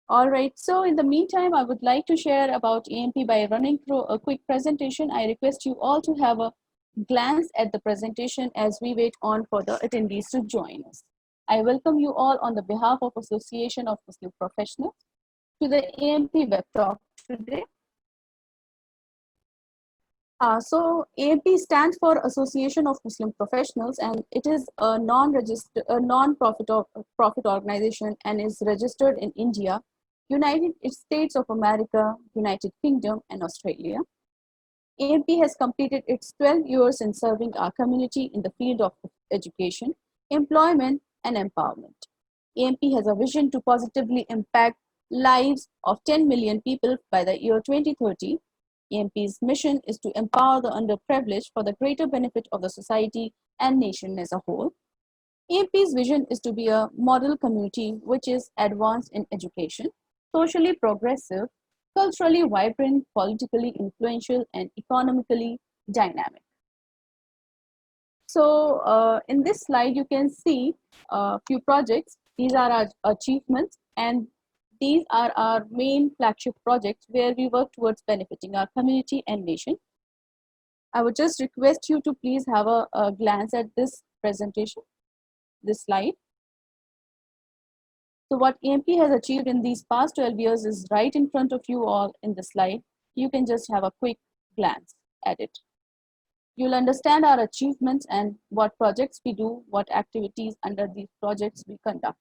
All right, so in the meantime, I would like to share about EMP by running through a quick presentation. I request you all to have a glance at the presentation as we wait on for the attendees to join us. I welcome you all on the behalf of Association of Muslim Professionals to the EMP Web Talk today. So AMP stands for Association of Muslim Professionals, and it is a non-profit organization and is registered in India, United States of America, United Kingdom, and Australia. AMP has completed its 12 years in serving our community in the field of education, employment, and empowerment. AMP has a vision to positively impact lives of 10 million people by the year 2030. AMP's mission is to empower the underprivileged for the greater benefit of the society and nation as a whole. AMP's vision is to be a model community which is advanced in education, socially progressive, culturally vibrant, politically influential, and economically dynamic. So in this slide, you can see a few projects. These are our achievements, and these are our main flagship projects where we work towards benefiting our community and nation. I would just request you to please have a glance at this presentation, this slide. So what AMP has achieved in these past 12 years is right in front of you all in the slide. You can just have a quick glance at it. You'll understand our achievements and what projects we do, what activities under these projects we conduct.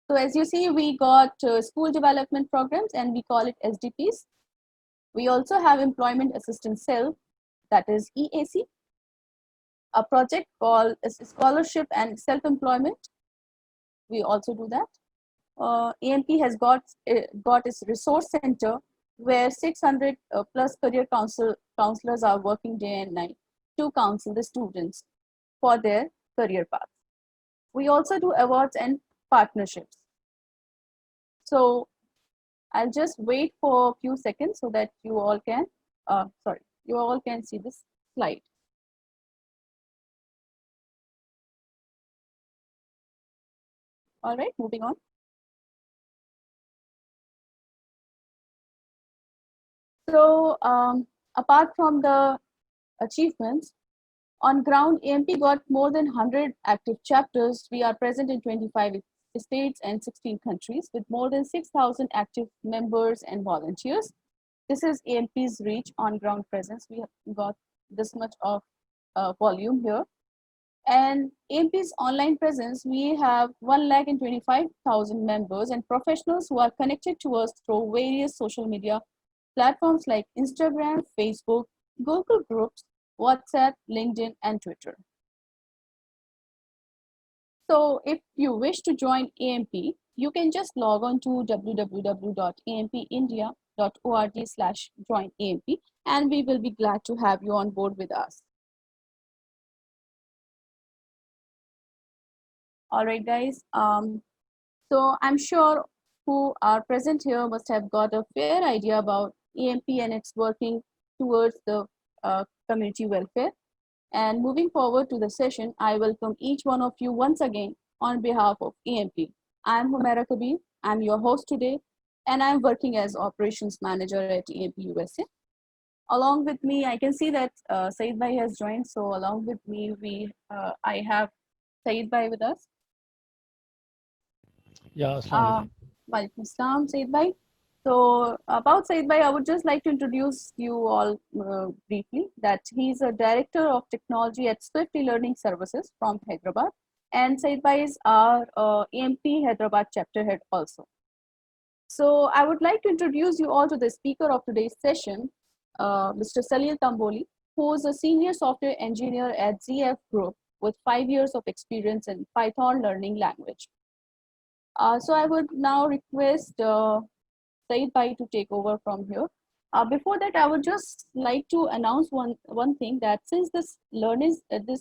So as you see, we got school development programs and we call it SDPs. We also have employment assistance cell, that is EAC, a project called scholarship and self-employment. We also do that. AMP has got its resource center where 600 plus career counselors are working day and night to counsel the students for their career paths. We also do awards and partnerships. So I'll just wait for a few seconds so that you all can, you all can see this slide. All right, moving on. So apart from the achievements, on ground, AMP got more than 100 active chapters. We are present in 25 states and 16 countries with more than 6,000 active members and volunteers. This is AMP's reach on ground presence. We have got this much of volume here. And AMP's online presence, we have 1,25,000 members and professionals who are connected to us through various social media platforms like Instagram, Facebook, Google Groups, WhatsApp, LinkedIn, and Twitter. So if you wish to join AMP, you can just log on to www.ampindia.org/joinamp, and we will be glad to have you on board with us. All right, guys. So I'm sure who are present here must have got a fair idea about AMP and its working towards the community welfare. And moving forward to the session, I welcome each one of you once again on behalf of AMP. I'm Humaira Kabir. I'm your host today, and I'm working as operations manager at AMP USA. Along with me, I can see that Saeed Bhai has joined. So along with me, I have Saeed Bhai with us. Yeah, Assalamu Walaikum Assalam, Saeed Bhai. So about Saeed Bhai, I would just like to introduce you all briefly that he's a director of technology at Swift Learning Services from Hyderabad, and Saeed Bhai is our AMP Hyderabad chapter head also. So I would like to introduce you all to the speaker of today's session, Mr. Salil Tamboli, who is a senior software engineer at ZF Group with 5 years of experience in Python learning language. So I would now request Saeed Bhai to take over from here. Before that, I would just like to announce one thing, that since this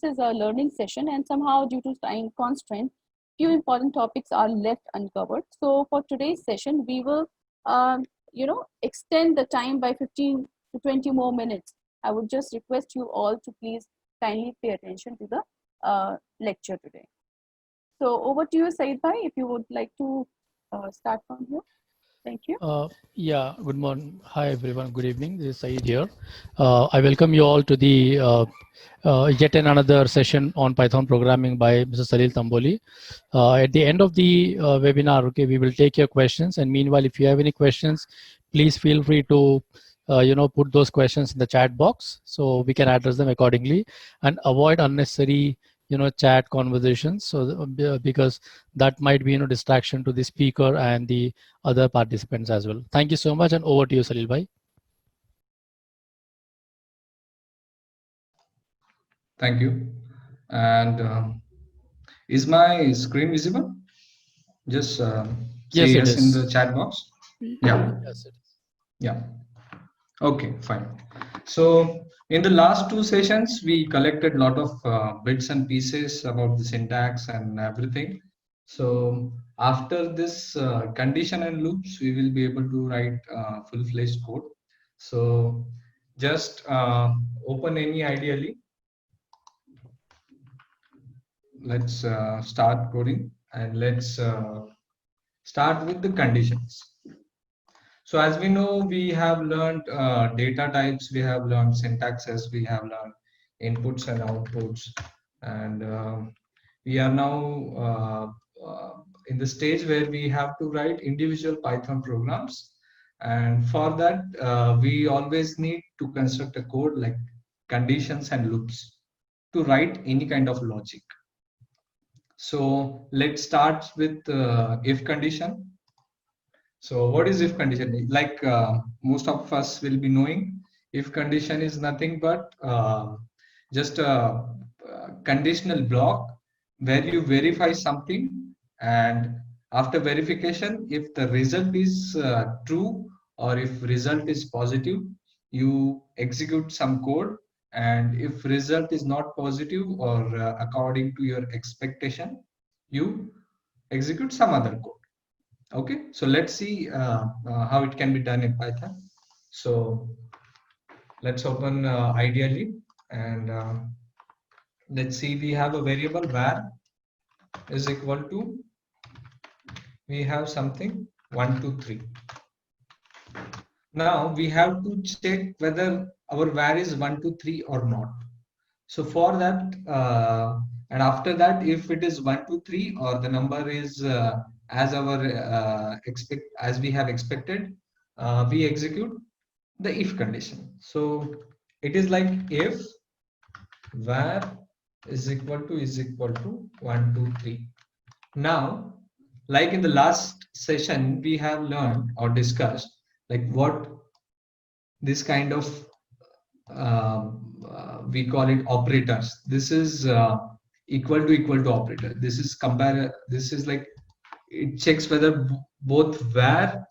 is a learning session, and somehow due to time constraint, few important topics are left uncovered. So for today's session, we will extend the time by 15 to 20 more minutes. I would just request you all to please kindly pay attention to the lecture today. So over to you, Saeed Bhai, if you would like to start from here. Thank you. Yeah, good morning. Hi, everyone. Good evening. This is Saeed here. I welcome you all to the yet another session on Python programming by Mr. Salil Tamboli. At the end of the webinar, okay, we will take your questions. And meanwhile, if you have any questions, please feel free to put those questions in the chat box so we can address them accordingly and avoid unnecessary chat conversations. So because that might be distraction to the speaker and the other participants as well. Thank you so much, and over to you, Salil bhai. Thank you. And is my screen visible? Just say Yes, it yes in is. the chat box. Yeah. Yes, it is. Yeah. Okay, fine. So in the last two sessions, we collected a lot of bits and pieces about the syntax and everything. So after this condition and loops, we will be able to write full-fledged code. So just open any ideally. Let's start coding and let's start with the conditions. So as we know, we have learned data types, we have learned syntaxes, we have learned inputs and outputs, and we are now in the stage where we have to write individual Python programs. And for that, we always need to construct a code like conditions and loops to write any kind of logic. So let's start with if condition. So what is if condition? Like most of us will be knowing, if condition is nothing but just a conditional block where you verify something, and after verification, if the result is true or if result is positive, you execute some code, and if result is not positive or according to your expectation, you execute some other code. Okay, so let's see how it can be done in Python. So let's open ideally, and let's see, we have a variable var is equal to, we have something 1 2 3. Now we have to check whether our var is 1 2 3 or not. So for that and after that, if it is 1 2 3 or the number is as our as we have expected, we execute the if condition. So it is like if var is equal to 1 2 3. Now, like in the last session, we have learned or discussed like what this kind of we call it operators. This is equal to operator. This is compare. This is like it checks whether both var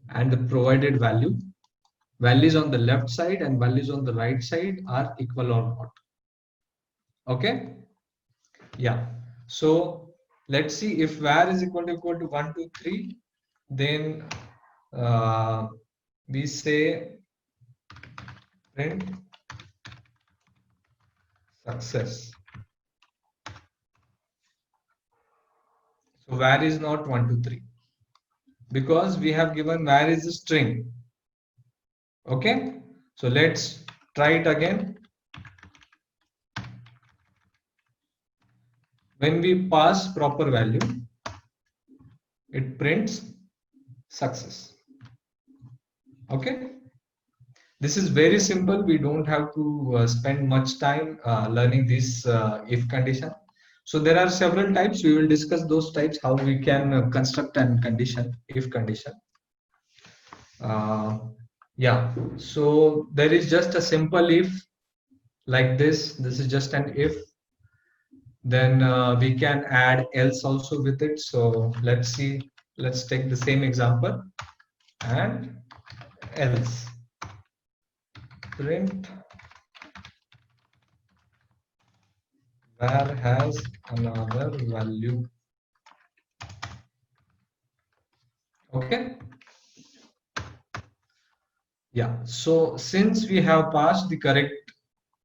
and the provided values on the left side and values on the right side are equal or not. Okay. Yeah. So let's see, if var is equal to 1 2 3, then we say print success. So var is not 1 2 3 because we have given var is a string. Okay, so let's try it again. When we pass proper value, it prints success. Okay, this is very simple. We don't have to spend much time learning this if condition. So there are several types. We will discuss those types, how we can construct and condition if condition. Yeah, so there is just a simple if like this is just an if. Then we can add else also with it. So let's see, let's take the same example and else print var has another value. Okay. Yeah, so since we have passed the correct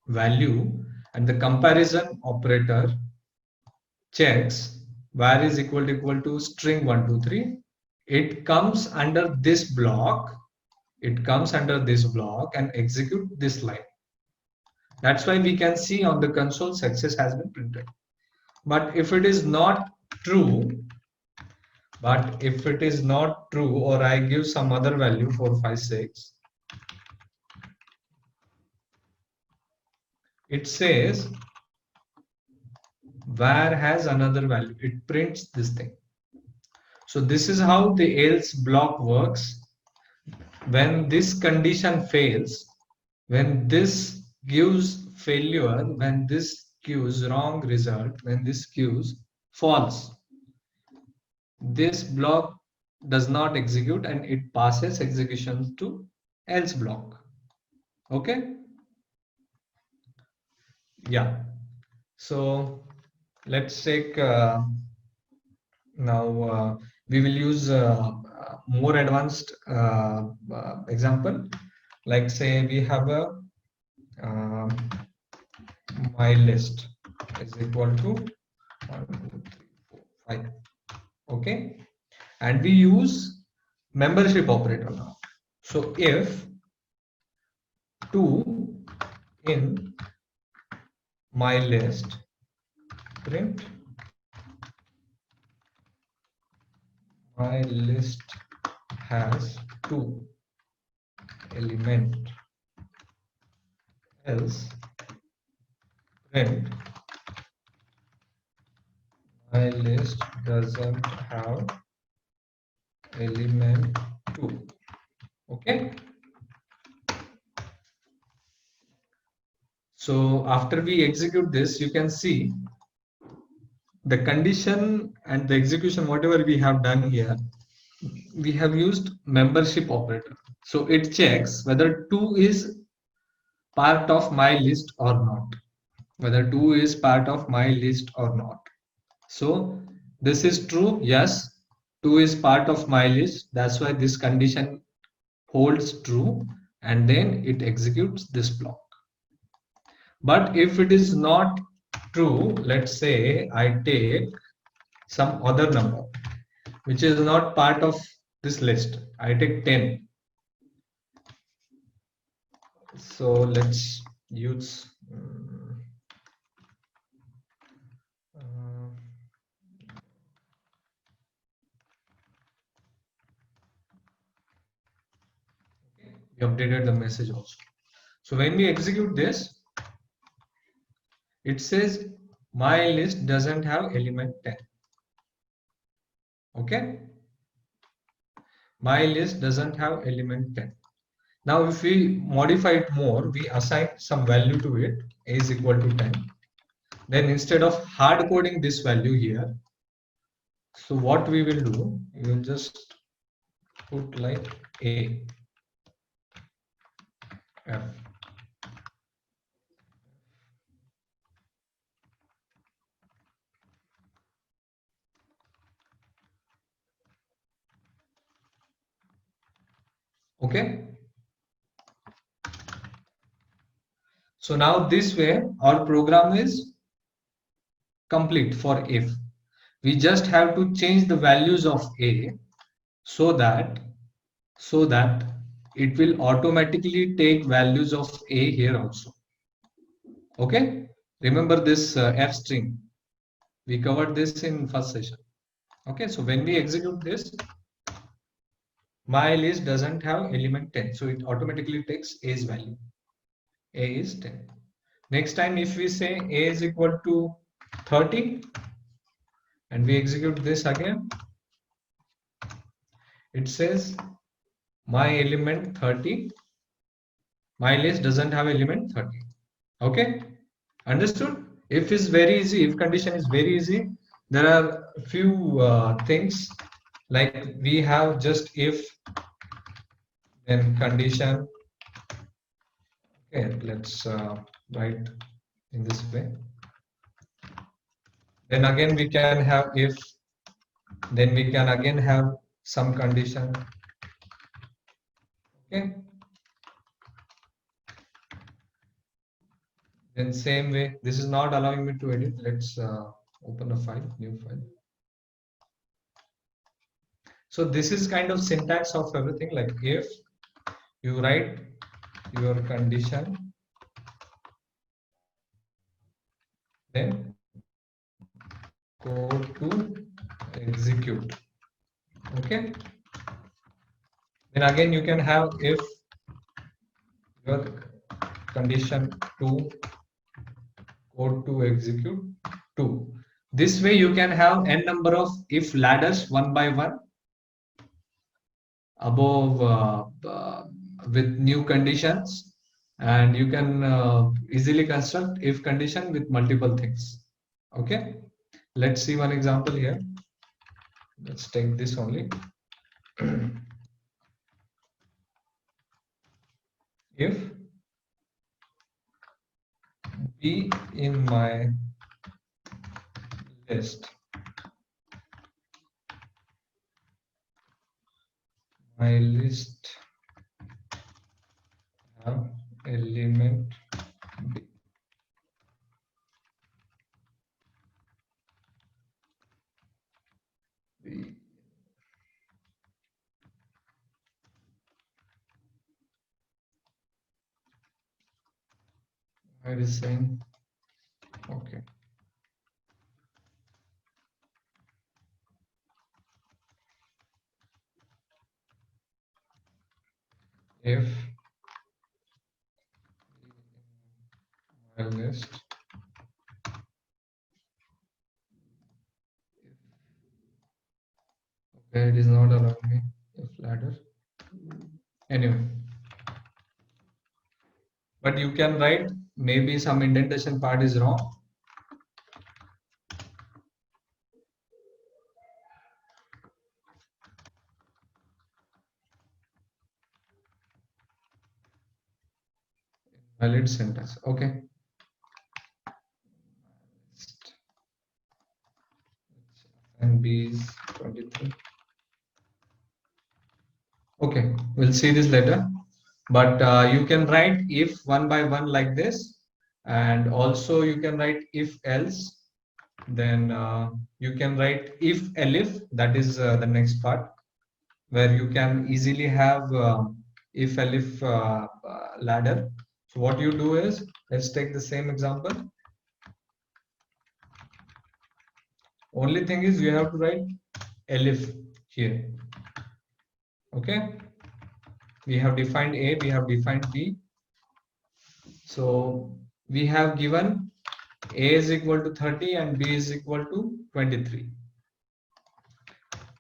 value and the comparison operator checks var is equal to string 1 2 3, it comes under this block. It comes under this block and execute this line. That's why we can see on the console success has been printed. But if it is not true, or I give some other value 456, it says var has another value. It prints this thing. So this is how the else block works. When this condition fails, when this gives failure, when this gives wrong result, when this gives false, this block does not execute and it passes execution to else block. Okay. Yeah. So let's take now we will use more advanced example. Like say we have a my list is equal to 1, 2, 3, 4, 5. Okay, and we use membership operator now. So if 2 in my list print my list has 2 element, else print my list doesn't have element 2. Okay, so after we execute this, you can see the condition and the execution, whatever we have done here, we have used membership operator. So it checks whether 2 is part of my list or not, whether 2 is part of my list or not. So this is true. Yes, 2 is part of my list. That's why this condition holds true, and then it executes this block. But if it is not true, let's say I take some other number which is not part of this list. I take 10. So let's use we updated the message also. So when we execute this, it says my list doesn't have element 10. Okay, my list doesn't have element 10. Now if we modify it more, we assign some value to it, a is equal to 10. Then instead of hard coding this value here, so what we will do, we will just put like a f. Okay, so now this way our program is complete for if. We just have to change the values of a so that it will automatically take values of a here also. Okay, remember this f string, we covered this in first session. Okay, so when we execute this, my list doesn't have element 10, so it automatically takes a's value. A is 10. Next time if we say a is equal to 30 and we execute this again, it says my element 30, my list doesn't have element 30. Okay, understood? If is very easy, if condition is very easy. There are a few things like we have just if, then condition. Okay, let's write in this way. Then again we can have if, then we can again have some condition. Okay, then same way, this is not allowing me to edit. Let's open a file, new file. So this is kind of syntax of everything. Like if you write your condition, then code to execute. Okay. Then again you can have if your condition 2 code to execute 2. This way you can have n number of if ladders one by one above with new conditions, and you can easily construct if condition with multiple things. Okay, let's see one example here. Let's take this only. If b in my list, my list have element b. I is saying okay. If my list okay, it is not allowing me if ladder anyway, but you can write maybe some indentation part is wrong. Valid syntax. Okay. And B is 23. Okay, we'll see this later. But you can write if one by one like this, and also you can write if else. Then you can write if elif. That is the next part, where you can easily have if elif ladder. So what you do is, let's take the same example. Only thing is you have to write elif here. Okay, we have defined A, we have defined B. So we have given A is equal to 30 and B is equal to 23.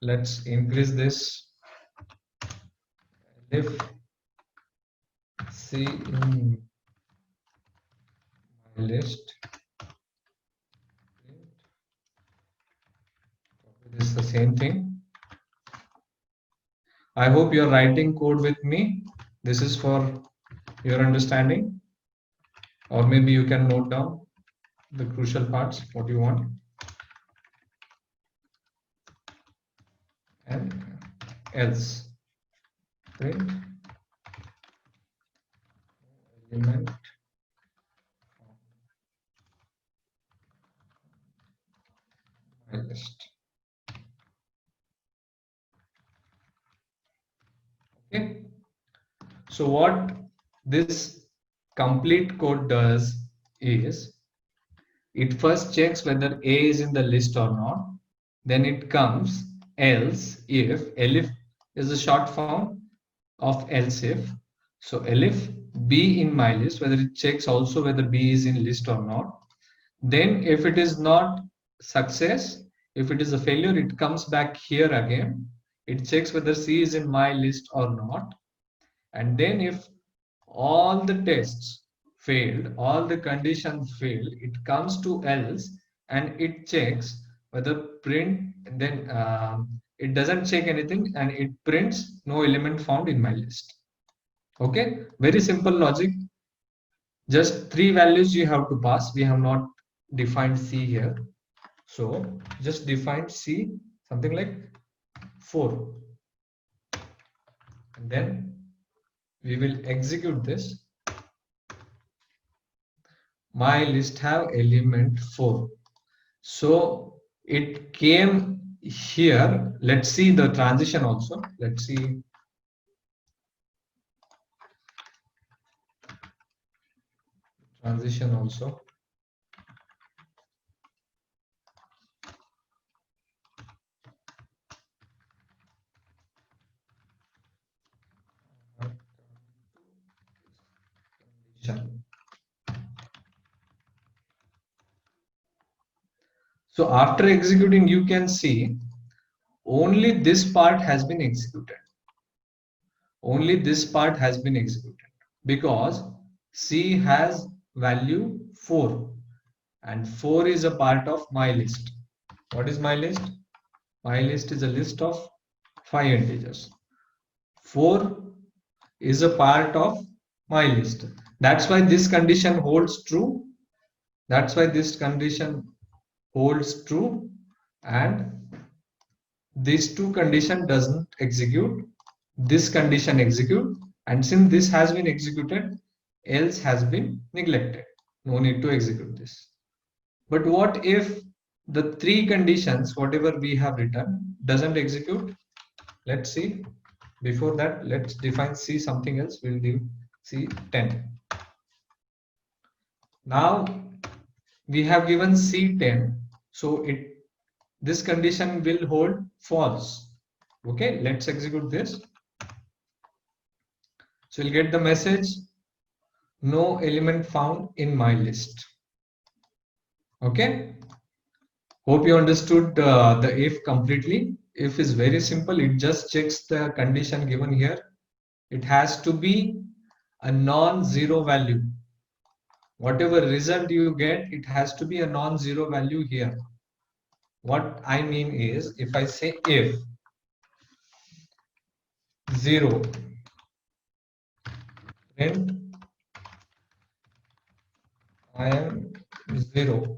Let's increase this. If C in my list, this is the same thing. I hope you're writing code with me. This is for your understanding, or maybe you can note down the crucial parts, what you want. And else, print element my list. Okay. So what this complete code does is, it first checks whether A is in the list or not. Then it comes else if. Elif is the short form of else if. So elif B in my list, whether it checks also whether B is in list or not. Then if it is not success, if it is a failure, it comes back here again. It checks whether C is in my list or not. And then if all the tests failed, all the conditions failed, it comes to else and it checks whether print, then it doesn't check anything and it prints no element found in my list. Okay, very simple logic. Just 3 values you have to pass. We have not defined C here. So just define C something like 4. And then we will execute this. My list have element 4. So it came here, let's see the transition also. Let's see. Transition also. So after executing, you can see only this part has been executed. Only this part has been executed because C has value 4 and 4 is a part of my list. What is my list? My list is a list of 5 integers. 4 is a part of my list. That's why this condition holds true. That's why this condition holds true and these two condition doesn't execute. This condition execute, and since this has been executed, else has been neglected. No need to execute this. But what if the three conditions, whatever we have written, doesn't execute? Let's see. Before that, let's define C something else. We'll do C 10. Now we have given C 10, so this condition will hold false. Okay, let's execute this. So you'll get the message, no element found in my list. Okay, hope you understood the if completely. If is very simple, it just checks the condition given here. It has to be a non-zero value. Whatever result you get, it has to be a non-zero value here. What I mean is, if I say if 0, then I am 0.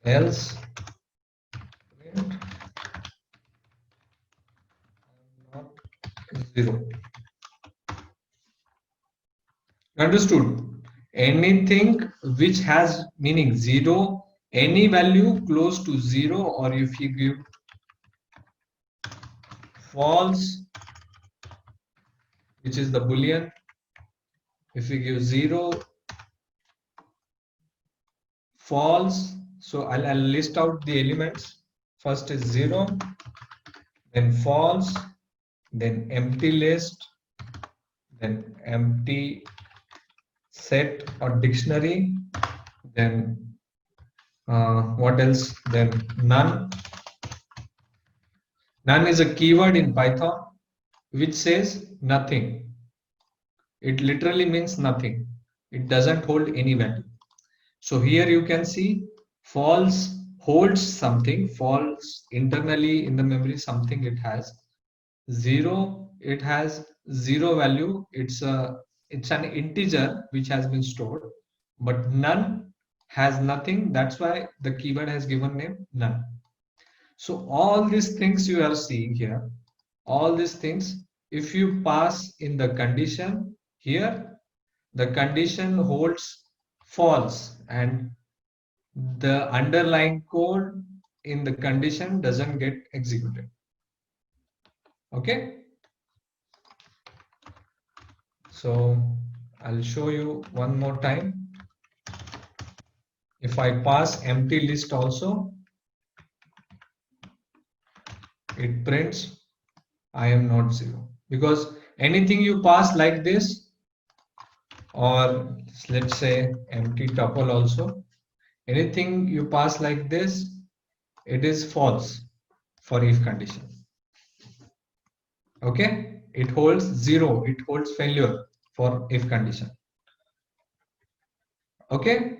Else print I am not 0. Understood? Anything which has meaning 0, any value close to 0, or if you give false, which is the boolean, if you give 0, false, so I'll list out the elements. First is 0, then false, then empty list, then empty set or dictionary, then what else, then none. None is a keyword in Python which says nothing. It literally means nothing. It doesn't hold any value. So here you can see false holds something, false internally in the memory something it has. 0, it has 0 value. It's an integer which has been stored, but none has nothing. That's why the keyword has given name none. So all these things you are seeing here, all these things, if you pass in the condition here, the condition holds false and the underlying code in the condition doesn't get executed. Okay. So I'll show you one more time. If I pass empty list also, it prints I am not 0, because anything you pass like this, or let's say empty tuple also, anything you pass like this, it is false for if condition. Okay, it holds 0, it holds failure for if condition. Okay,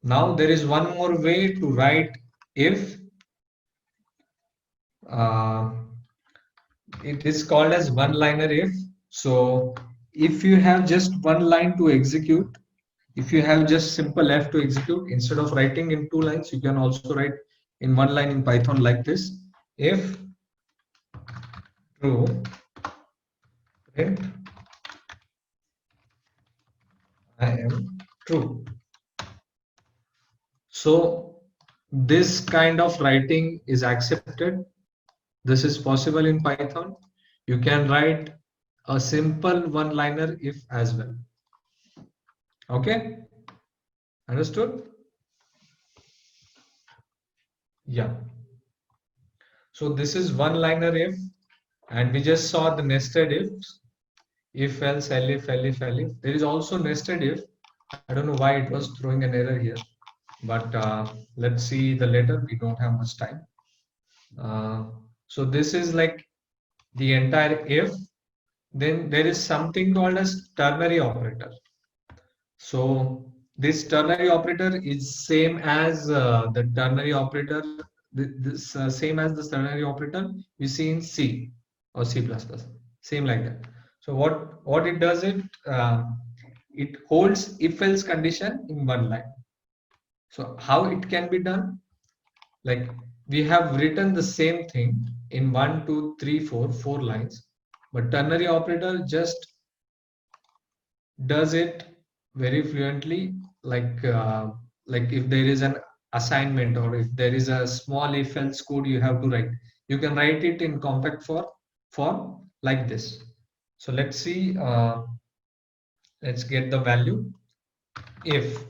now there is one more way to write if. It is called as one-liner if. So if you have just one line to execute, if you have just simple F to execute, instead of writing in 2 lines, you can also write in 1 line in Python like this. If true, print I am true. So this kind of writing is accepted. This is possible in Python. You can write a simple one-liner if as well. Okay, understood? Yeah. So this is one-liner if, and we just saw the nested ifs. If else, elif, elif, elif. There is also nested if. I don't know why it was throwing an error here, but let's see the later. We don't have much time. So this is like the entire if. Then there is something called as ternary operator. So this ternary operator is same as the ternary operator. This same as the ternary operator we see in C or C++. Same like that. So what it does, it holds if else condition in one line. So how it can be done? Like we have written the same thing in 1, 2, 3, 4, 4 lines, but ternary operator just does it very fluently. Like if there is an assignment or if there is a small if else code you have to write, you can write it in compact form like this. So let's see. Let's get the value if.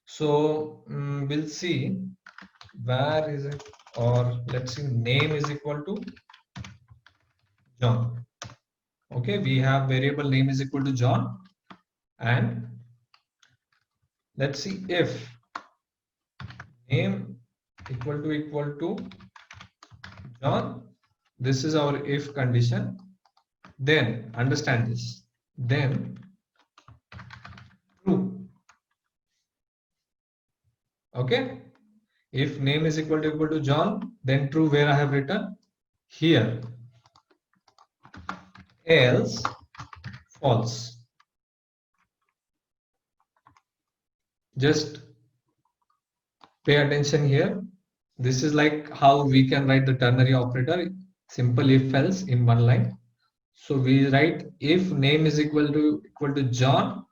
So we'll see where is it, or let's see name is equal to John. Okay, we have variable name is equal to John, and let's see if name equal to John. This is our if condition. Then understand this. Then true. Okay. If name is equal to John, then true where I have written here. Else false. Just pay attention here. This is like how we can write the ternary operator, simple if else in one line. So we write if name is equal to John,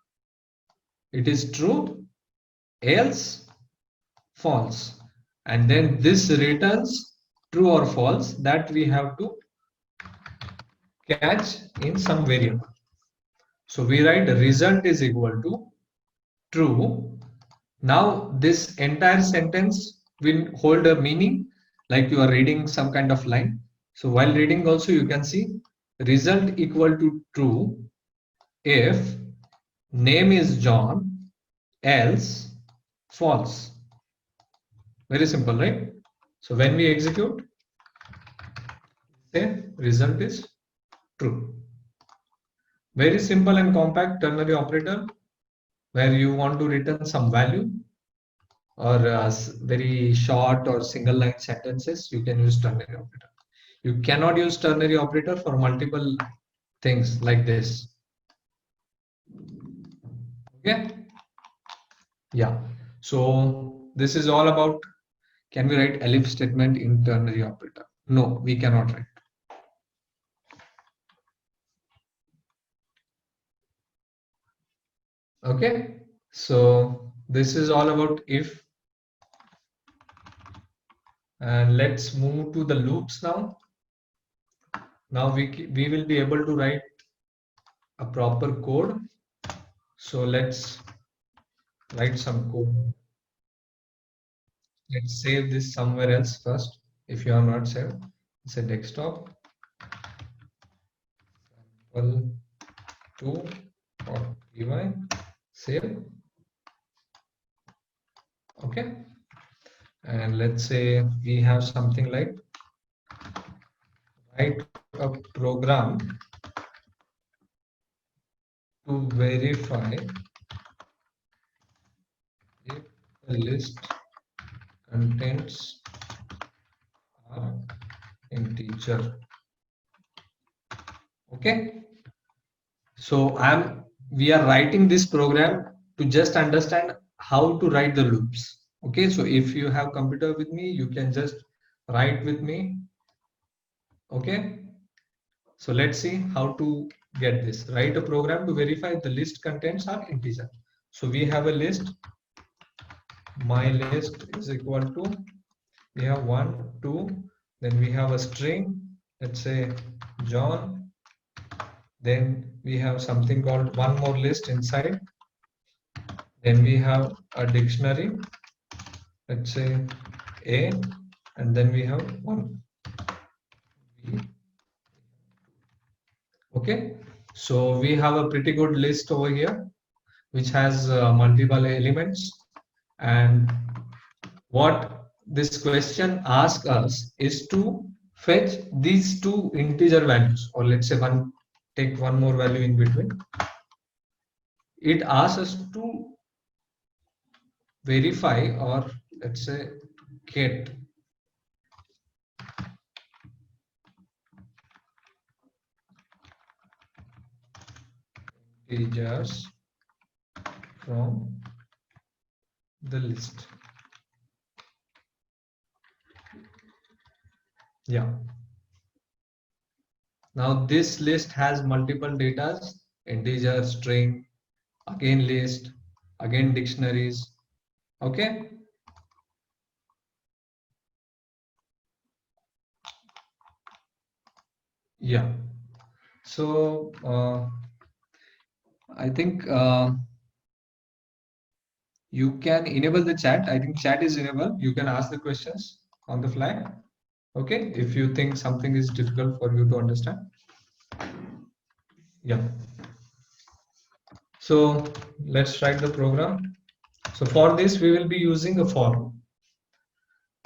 it is true, else false. And then this returns true or false, that we have to catch in some variable. So we write result is equal to true. Now this entire sentence will hold a meaning, like you are reading some kind of line. So while reading also you can see result equal to true if name is John, else false. Very simple, right? So when we execute, say result is true. Very simple and compact ternary operator, where you want to return some value or very short or single line sentences, you can use ternary operator. You cannot use ternary operator for multiple things like this. Okay. Yeah. So this is all about, can we write elif statement in ternary operator? No, we cannot write. Okay. So this is all about if. And let's move to the loops now. Now we will be able to write a proper code. So let's write some code. Let's save this somewhere else first. If you are not saved, it's a desktop. Sample 2 or py. Save. Okay. And let's say we have something like write a program to verify if the list contents are integer. Okay. So we are writing this program to just understand how to write the loops. Okay, so if you have computer with me, you can just write with me. Okay, so let's see how to get this. Write a program to verify the list contents are integer. So we have a list my list is equal to, we have 1 2, then we have a string, let's say John, then we have something called one more list inside, then we have a dictionary, let's say A, and then we have 1 B. Okay, so we have a pretty good list over here which has multiple elements, and what this question asks us is to fetch these two integer values, or let's say take one more value in between. It asks us to verify, or let's say get integers from the list. Yeah. Now this list has multiple datas: integer, string, again list, again dictionaries. Okay. Yeah. So I think you can enable the chat. I think chat is enabled. You can ask the questions on the fly. Okay, if you think something is difficult for you to understand. Yeah. So let's write the program. So for this, we will be using a for loop.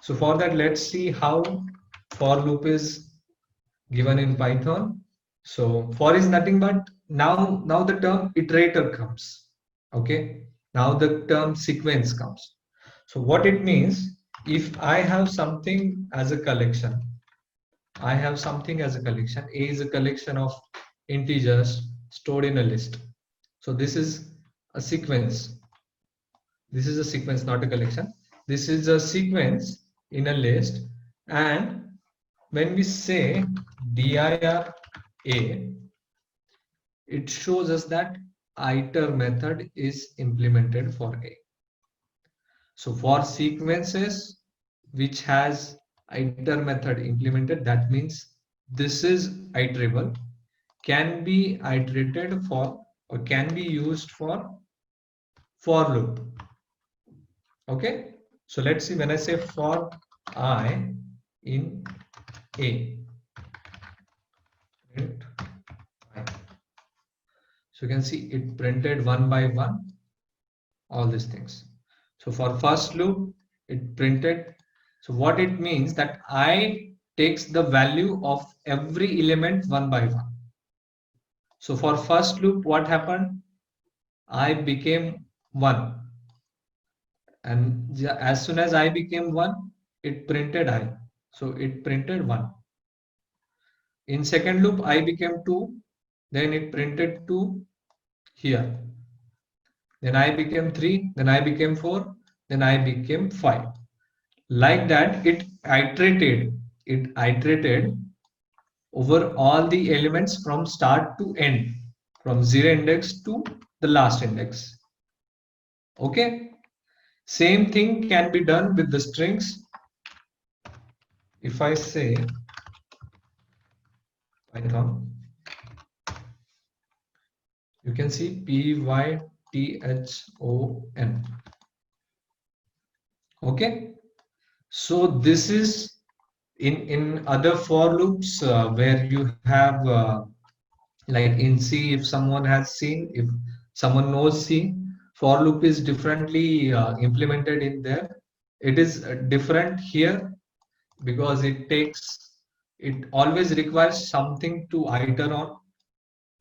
So for that, let's see how for loop is given in Python. So for is nothing but now the term iterator comes. Okay, now the term sequence comes. So what it means, if I have something as a collection, I have something as a collection. A is a collection of integers stored in a list. So this is a sequence. This is a sequence, not a collection. This is a sequence in a list. And when we say dir A, it shows us that iter method is implemented for A. So for sequences which has iter method implemented, that means this is iterable, can be iterated for, or can be used for loop. Okay, so let's see, when I say for I in A, print I. So you can see it printed one by one all these things. So for first loop, it printed. So what it means that I takes the value of every element one by one. So for first loop, what happened? I became 1. And as soon as I became 1, it printed I. So it printed 1. In second loop, I became 2. Then it printed 2 here. Then I became 3. Then I became 4. Then I became 5. Like that, it iterated over all the elements from start to end, from 0 index to the last index. Okay, same thing can be done with the strings. If I say Python, you can see Python. Okay, so this is in other for loops where you have like in C, if someone has seen, if someone knows C, for loop is differently implemented in there. It is different here because it always requires something to iter on.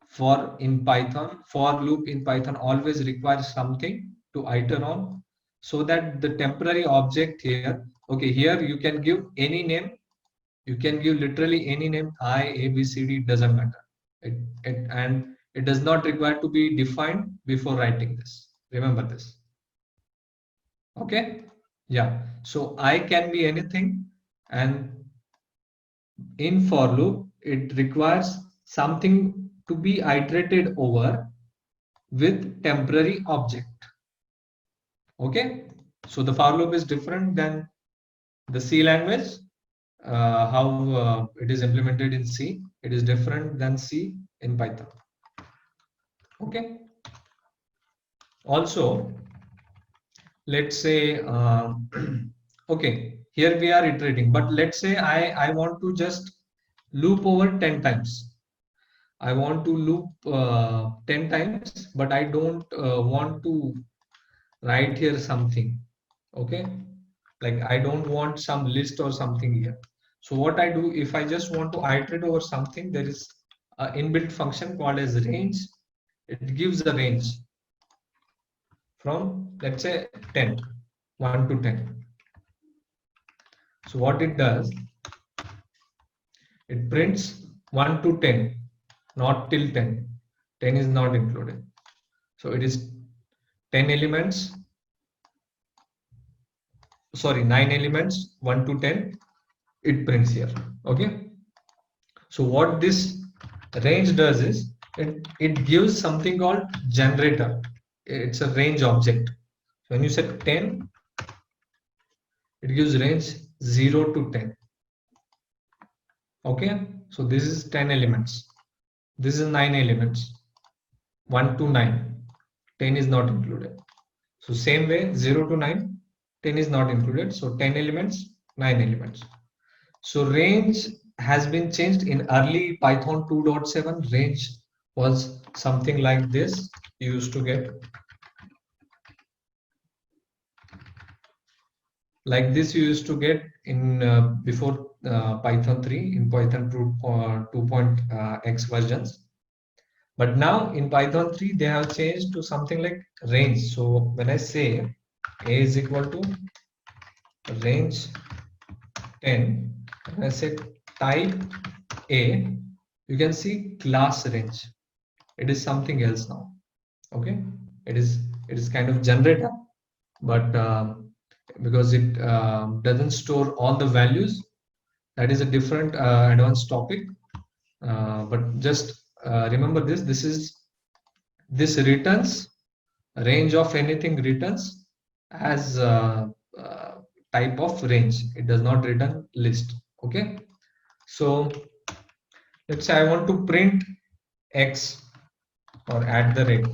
For in Python, for loop in Python always requires something to iter on, so that the temporary object here, okay, here you can give any name. You can give literally any name, I, A, B, C, D, doesn't matter. And it does not require to be defined before writing this. Remember this. Okay. Yeah. So I can be anything, and in for loop, it requires something to be iterated over with temporary object. Okay. So the for loop is different than the C language. How it is implemented in C, it is different than C in Python. Okay. Also, let's say, okay, here we are iterating, but let's say I want to just loop over 10 times. I want to loop 10 times, but I don't want to write here something. Okay, like I don't want some list or something here. So what I do, if I just want to iterate over something, there is an inbuilt function called as range. It gives a range from, let's say, 10, 1 to 10. So what it does, it prints 1 to 10, not till 10. 10 is not included. So it is 10 elements, sorry, 9 elements, 1 to 10, it prints here. Okay. So what this range does is, it gives something called generator. It's a range object. When you set 10, it gives range 0 to 10. Okay. So this is 10 elements. This is 9 elements. 1 to 9. 10 is not included. So same way, 0 to 9, 10 is not included. So 10 elements, 9 elements. So range has been changed in early Python 2.7. Range was something like this. You used to get like this. You used to get in before Python 3, in Python 2.x versions. But now in Python 3, they have changed to something like range. So when I say a is equal to range 10, when I say type a, you can see class range. It is something else now. Okay, it is kind of generator, but because it doesn't store all the values, that is a different advanced topic. But just remember this is, this returns range of anything, returns as type of range. It does not return list. Okay, so let's say I want to print x or at the rate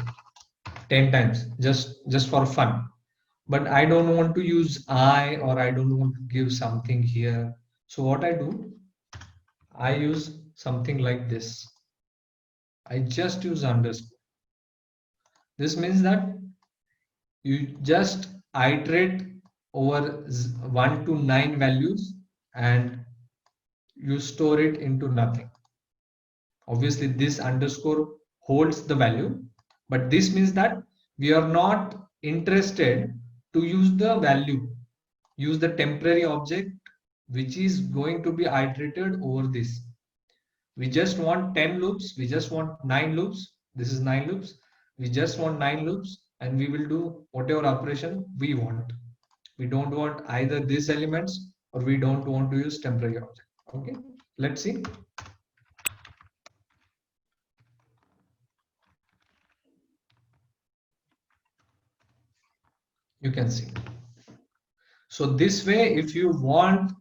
10 times just for fun, but I don't want to use I, or I don't want to give something here. So what I do, I use something like this. I just use underscore. This means that you just iterate over 1 to 9 values and you store it into nothing. Obviously this underscore holds the value, but this means that we are not interested to use the value, use the temporary object which is going to be iterated over this. We just want 10 loops, we just want 9 loops. This is 9 loops. We just want 9 loops and we will do whatever operation we want. We don't want either these elements, or we don't want to use temporary object. Okay, let's see. You can see. So this way, if you want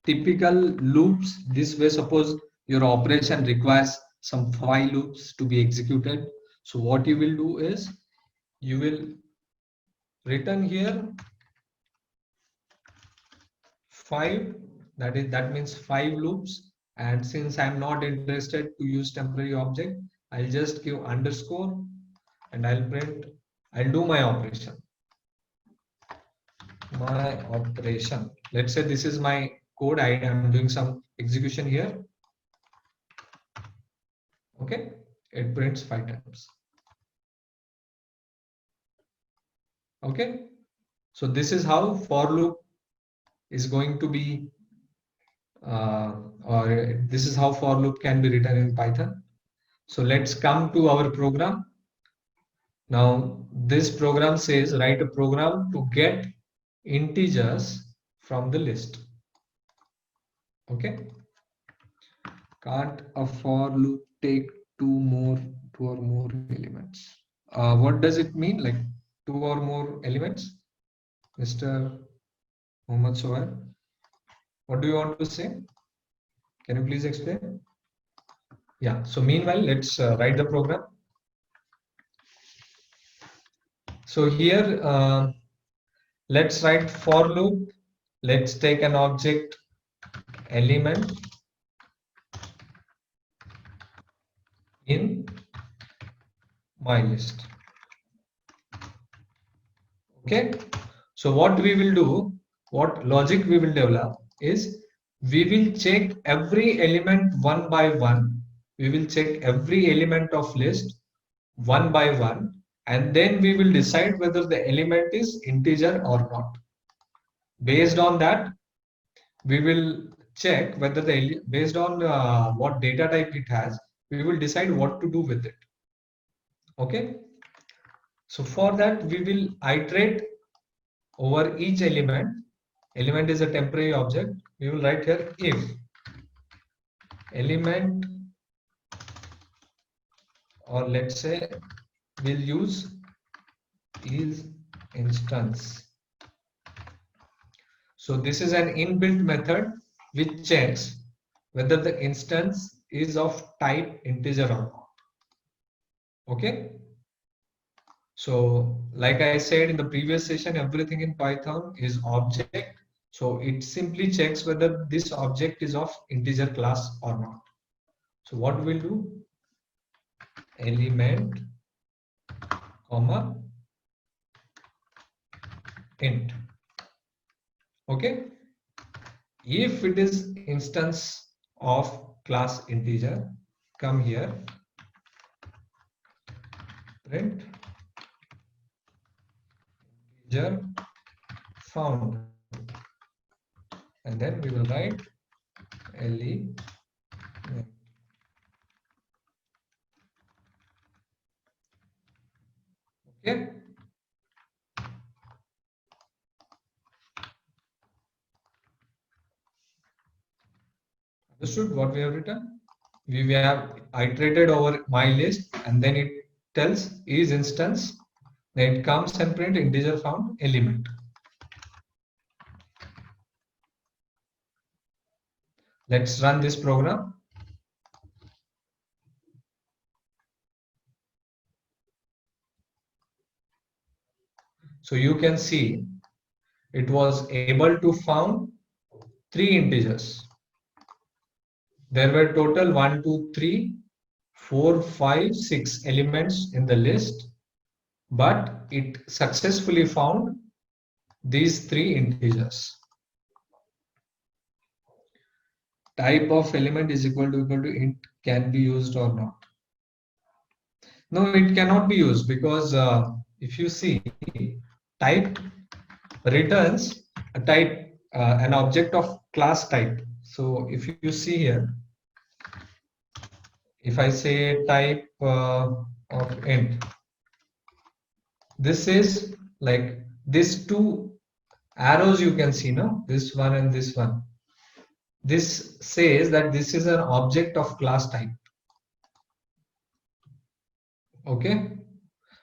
typical loops, this way, suppose your operation requires some 5 loops to be executed. So what you will do is, you will return here 5, that means 5 loops. And since I'm not interested to use temporary object, I'll just give underscore and I'll print, I'll do my operation. Let's say this is my code. I am doing some execution here. Okay, it prints 5 times. Okay, so this is how for loop is going to be, or this is how for loop can be written in Python. So let's come to our program. Now this program says, write a program to get integers from the list. Okay, can't a for loop take two or more elements? What does it mean, like 2 or more elements? Mr. Mohammad Sohail, what do you want to say? Can you please explain? Yeah, so meanwhile, let's write the program. So here, let's write for loop. Let's take an object element in my list. Okay, so what we will do, what logic we will develop is we will check every element one by one. We will check every element of list one by one, and then we will decide whether the element is integer or not. Based on that, we will check whether based on what data type it has, we will decide what to do with it. Okay, so for that we will iterate over each element. Element is a temporary object. We will write here if element, or let's say we'll use is instance. So this is an inbuilt method which checks whether the instance is of type integer or not. Okay, so like I said in the previous session, everything in Python is object. So it simply checks whether this object is of integer class or not. So what we'll do, element comma int. Okay, if it is instance of class integer, come here, print integer found, and then we will write le. Okay, understood what we have written? We have iterated over my list, and then it tells is instance, then it comes and print integer found element. Let's run this program. So you can see it was able to found 3 integers. There were total 1, 2, 3, 4, 5, 6 elements in the list, but it successfully found these 3 integers. Type of element is equal to int can be used or not. No, it cannot be used because if you see, type returns a type, an object of class type. So if you see here, if I say type of int, this is like these 2 arrows you can see, no, this one and this one. This says that this is an object of class type. Okay,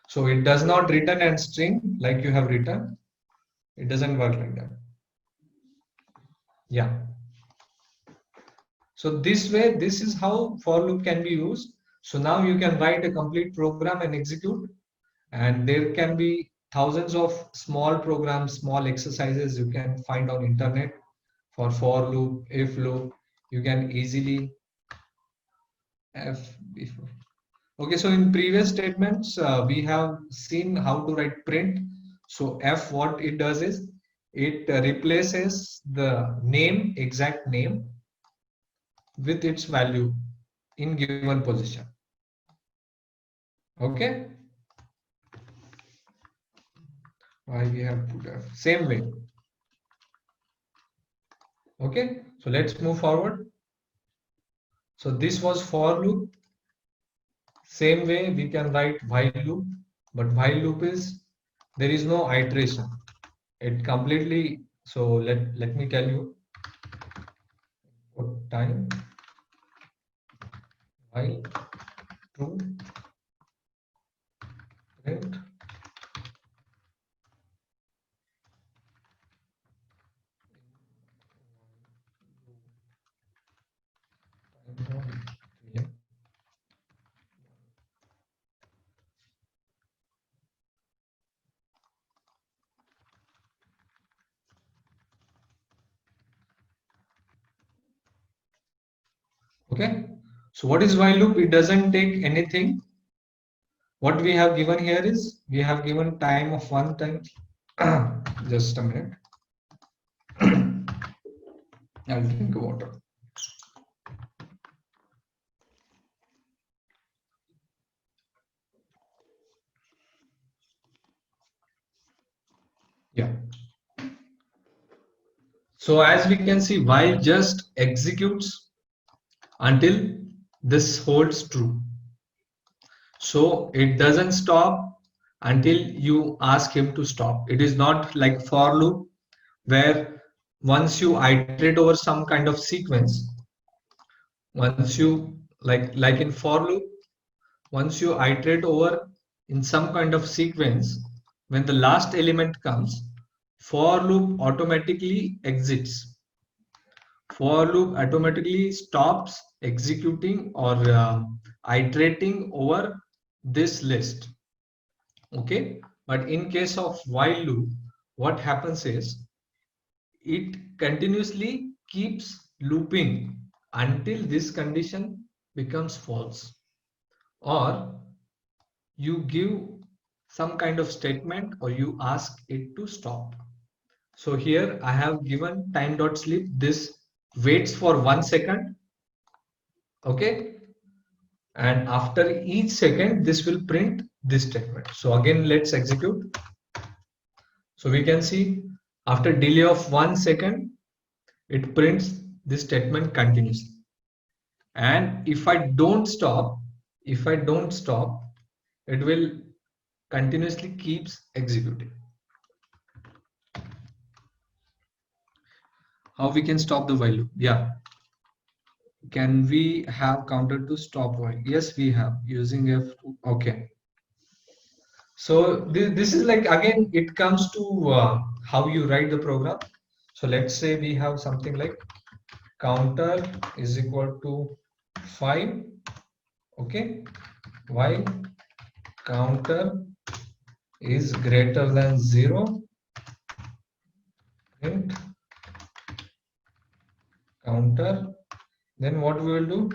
so it does not return a string like you have written. It doesn't work like that. Yeah. So this way, this is how for loop can be used. So now you can write a complete program and execute, and there can be thousands of small programs, small exercises you can find on internet for loop, if loop. You can easily before. Okay, so in previous statements, we have seen how to write print. So f, what it does is it replaces the name, exact name, with its value in given position. Okay, why we have put f, same way. Okay, so let's move forward. So this was for loop. Same way we can write while loop, but while loop is there is no iteration. It completely, so let me tell you what time while true print Okay. So what is while loop? It doesn't take anything. What we have given here is we have given time of 1 time. Just a minute. I'll drink water. Yeah. So as we can see, while just executes until this holds true. So it doesn't stop until you ask him to stop. It is not like for loop where once you iterate over some kind of sequence, once you like in for loop, once you iterate over in some kind of sequence, when the last element comes, for loop automatically exits. For loop automatically stops executing or iterating over this list. Okay, but in case of while loop, what happens is it continuously keeps looping until this condition becomes false, or you give some kind of statement or you ask it to stop. So here I have given time dot sleep. This waits for 1 second. Okay, and after each second this will print this statement. So again let's execute. So we can see after delay of 1 second it prints this statement continuously, and if I don't stop, it will continuously keeps executing. How we can stop the while loop? Yeah, can we have counter to stop while? Yes, we have using F2. Okay, so this is like, again it comes to how you write the program. So let's say we have something like counter is equal to 5. Okay, while counter is greater than 0, print counter. Then what we will do?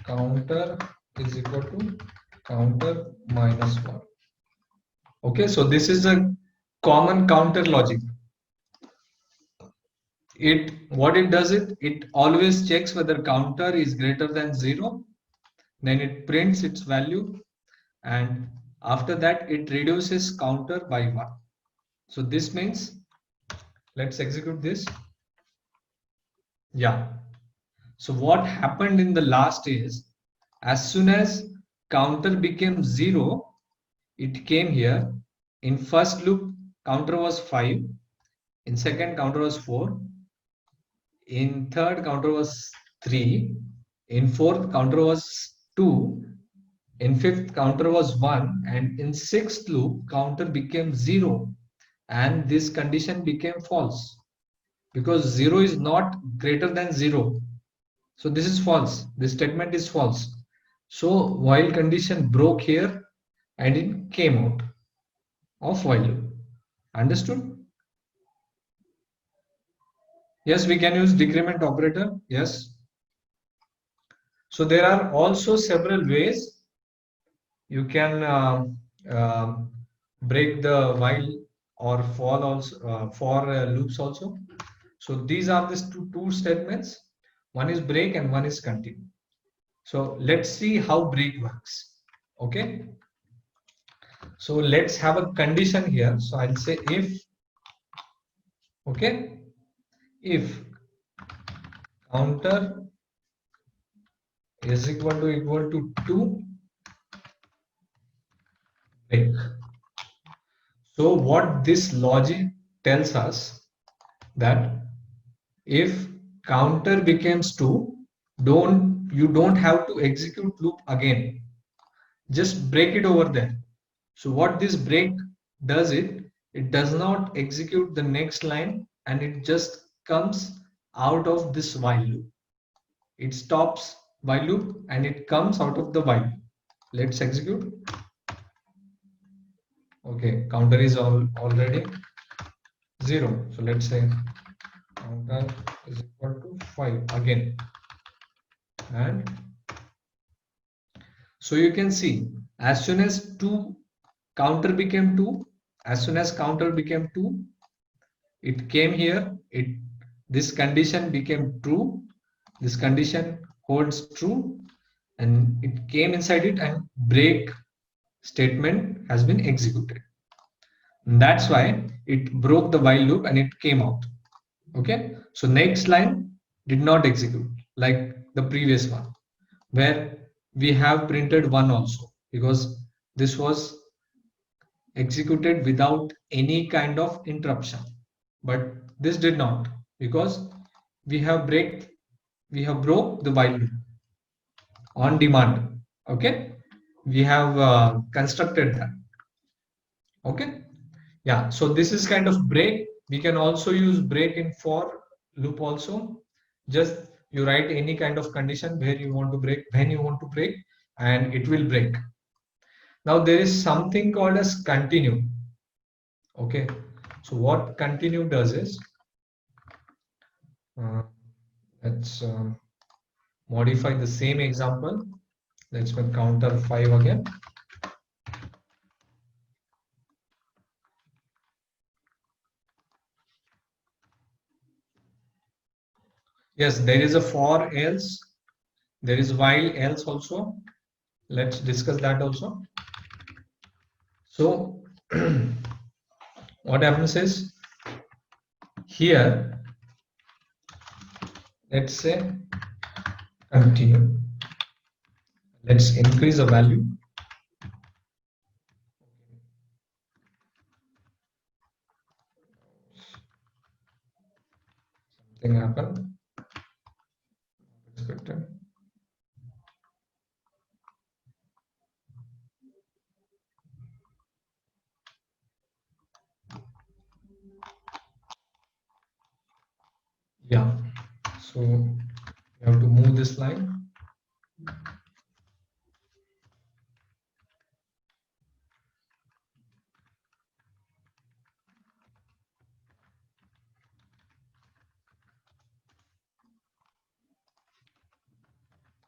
Counter is equal to counter minus 1. Okay, so this is a common counter logic. What it does, it always checks whether counter is greater than 0, then it prints its value, and after that it reduces counter by 1. So this means, let's execute this. Yeah, so what happened in the last is, as soon as counter became 0, it came here. In first loop counter was 5, in second counter was 4, in third counter was 3, in fourth counter was 2, in fifth counter was 1, and in sixth loop counter became 0, and this condition became false because 0 is not greater than 0. So this is false, this statement is false. So while condition broke here and it came out of while loop. Understood? Yes, we can use decrement operator. Yes. So there are also several ways you can break the while or fall also for loops also. So these are the two statements. One is break and one is continue. So let's see how break works. Okay. So let's have a condition here. So I'll say if, okay, if counter is equal to 2, break. So what this logic tells us, that if counter becomes 2, you don't have to execute loop again, just break it over there. So what this break does, it does not execute the next line, and it just comes out of this while loop. It stops while loop and it comes out of the while loop. Let's execute. Okay, counter is already 0. So let's say counter is equal to 5 again. And so you can see, as soon as counter became 2, as soon as counter became 2, it came here, this condition became true, this condition holds true, and it came inside it, and break statement has been executed. And that's why it broke the while loop and it came out. Okay, so next line did not execute like the previous one, where we have printed 1 also, because this was executed without any kind of interruption. But this did not, because we have broke the while loop on demand. Okay, we have constructed that. Okay, yeah, so this is kind of break. We can also use break in for loop also. Just you write any kind of condition where you want to break, when you want to break, and it will break. Now there is something called as continue. Okay, so what continue does is, let's modify the same example. Let's make counter 5 again. Yes, there is a for else, there is while else also. Let's discuss that also. So what happens is, here let's say continue, let's increase the value. Something happened. Expected. Yeah, so you have to move this line.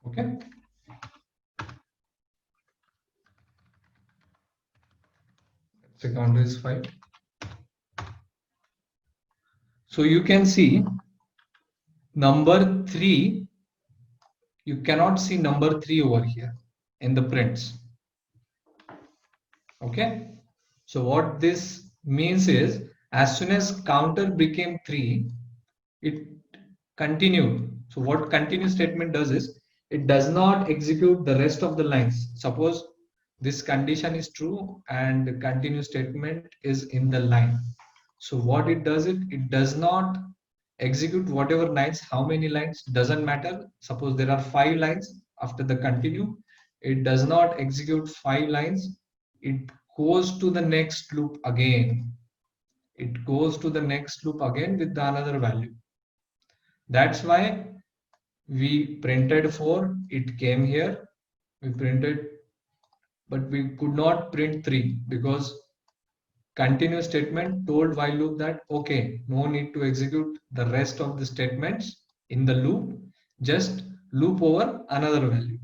Okay, so counter is 5. So you can see number 3, you cannot see number 3 over here in the prints. Okay, so what this means is, as soon as counter became 3, it continued. So what continue statement does is, it does not execute the rest of the lines. Suppose this condition is true and the continue statement is in the line. So what it does, it does not execute whatever lines, how many lines doesn't matter. Suppose there are 5 lines after the continue, it does not execute 5 lines. It goes to the next loop again. It goes to the next loop again with another value. That's why we printed 4, it came here, we printed, but we could not print 3 because continue statement told while loop that okay, no need to execute the rest of the statements in the loop, just loop over another value.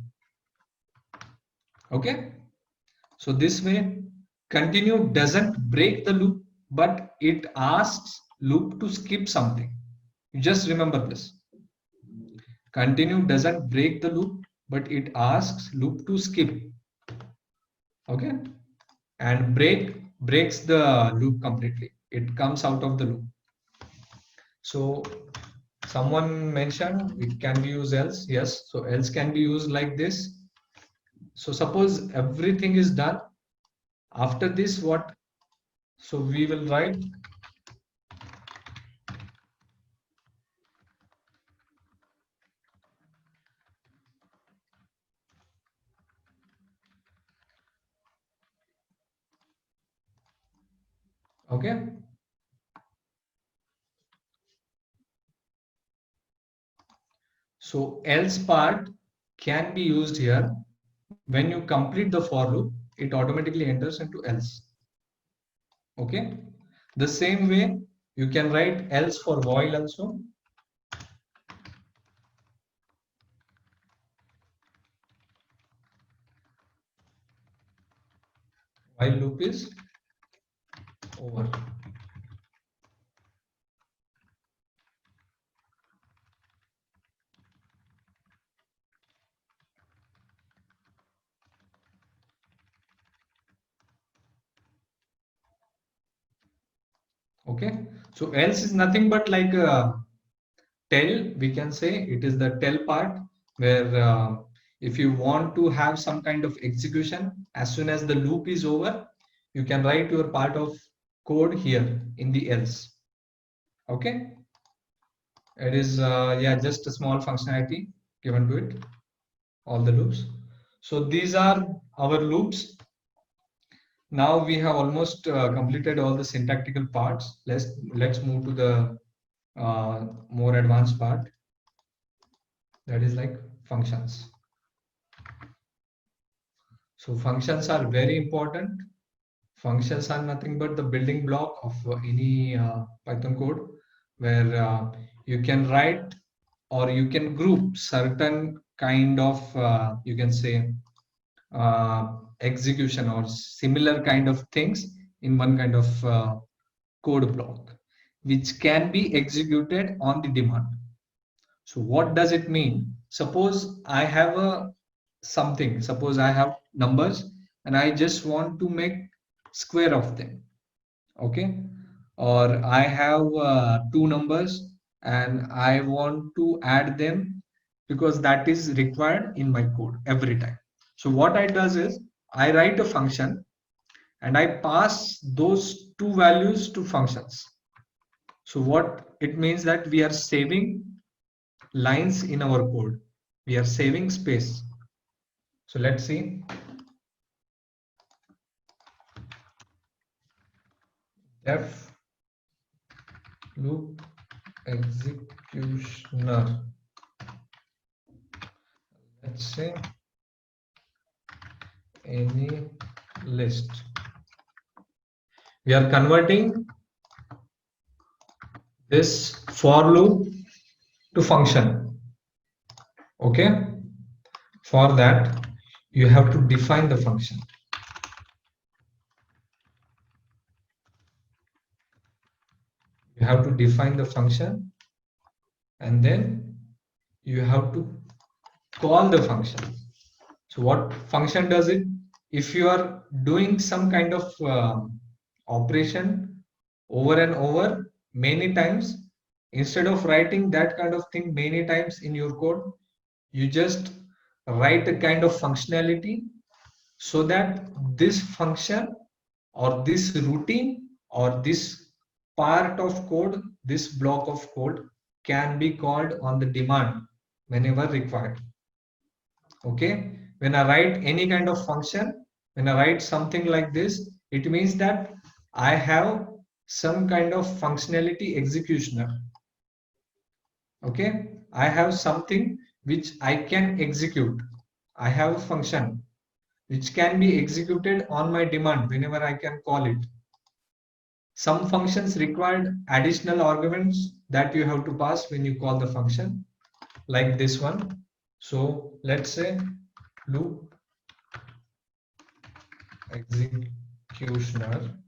Okay, so this way continue doesn't break the loop, but it asks loop to skip something. You just remember this. Continue doesn't break the loop, but it asks loop to skip. Okay, and breaks the loop completely. It comes out of the loop. So someone mentioned it can be used else. Yes, so else can be used like this. So suppose everything is done. After this, what? So we will write okay. So else part can be used here. When you complete the for loop, it automatically enters into else. Okay, the same way you can write else for while also. while loop is over. Okay, so else is nothing but like a tell, we can say it is the tell part where if you want to have some kind of execution as soon as the loop is over, you can write your part of code here in the else. Okay, it is yeah, just a small functionality given to it, all the loops. So these are our loops. Now we have almost completed all the syntactical parts. Let's move to the more advanced part, that is like functions. So functions are very important. Functions are nothing but the building block of any Python code, where you can write or you can group certain kind of you can say execution or similar kind of things in one kind of code block, which can be executed on the demand. So what does it mean? Suppose I have a something, suppose I have numbers and I just want to make square of them. Okay, or I have two numbers and I want to add them because that is required in my code every time. So what I does is I write a function and I pass those two values to functions. So what it means that we are saving lines in our code, we are saving space. So let's see. Def loop executioner, let's say any list. We are converting this for loop to function. Okay, for that you have to define the function. You have to define the function and then you have to call the function. So what function does it? If you are doing some kind of operation over and over many times, instead of writing that kind of thing many times in your code, you just write a kind of functionality so that this function or this routine or this part of code, this block of code can be called on the demand whenever required. Okay, when I write any kind of function, when I write something like this, it means that I have some kind of functionality executioner. Okay, I have something which I can execute. I have a function which can be executed on my demand whenever I can call it. Some functions require additional arguments that you have to pass when you call the function, like this one. So let's say loop executioner.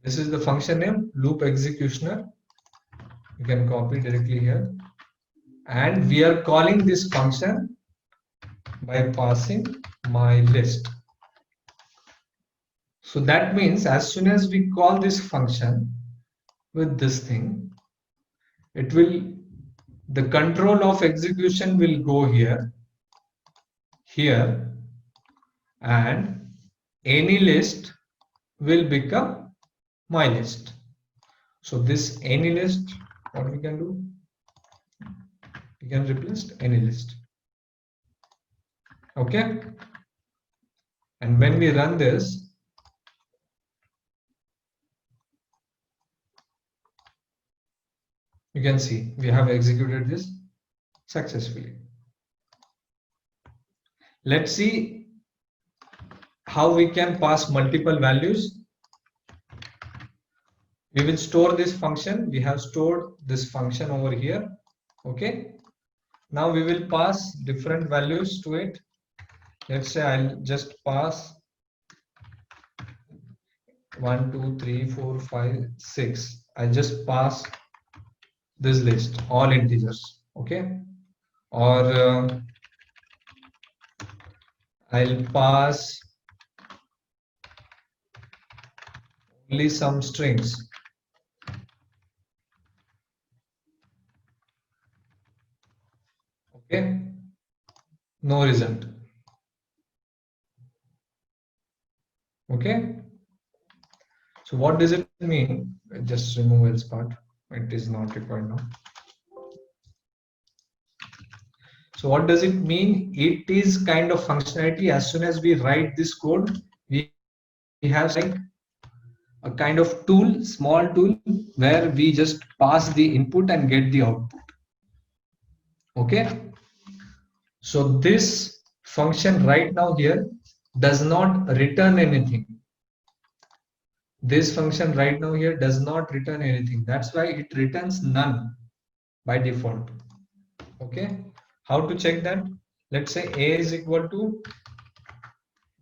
This is the function name, loop executioner. You can copy directly here. And we are calling this function by passing my list. So that means as soon as we call this function with this thing, it will, the control of execution will go here, and any list will become my list. So this any list, what we can do? We can replace any list. Okay. And when we run this, you can see we have executed this successfully. Let's see how we can pass multiple values. We will store this function. We have stored this function over here. Okay. Now we will pass different values to it. Let's say I'll just pass 1, 2, 3, 4, 5, 6. I'll just pass this list, all integers, okay? Or I'll pass only some strings. Okay, no result. Okay, so what does it mean? Just remove else part. It is not required now. So what does it mean? It is kind of functionality. As soon as we write this code, we have like a kind of tool, small tool, where we just pass the input and get the output. Okay. So this function right now here does not return anything. This function right now here does not return anything. That's why it returns none by default. Okay. How to check that? Let's say a is equal to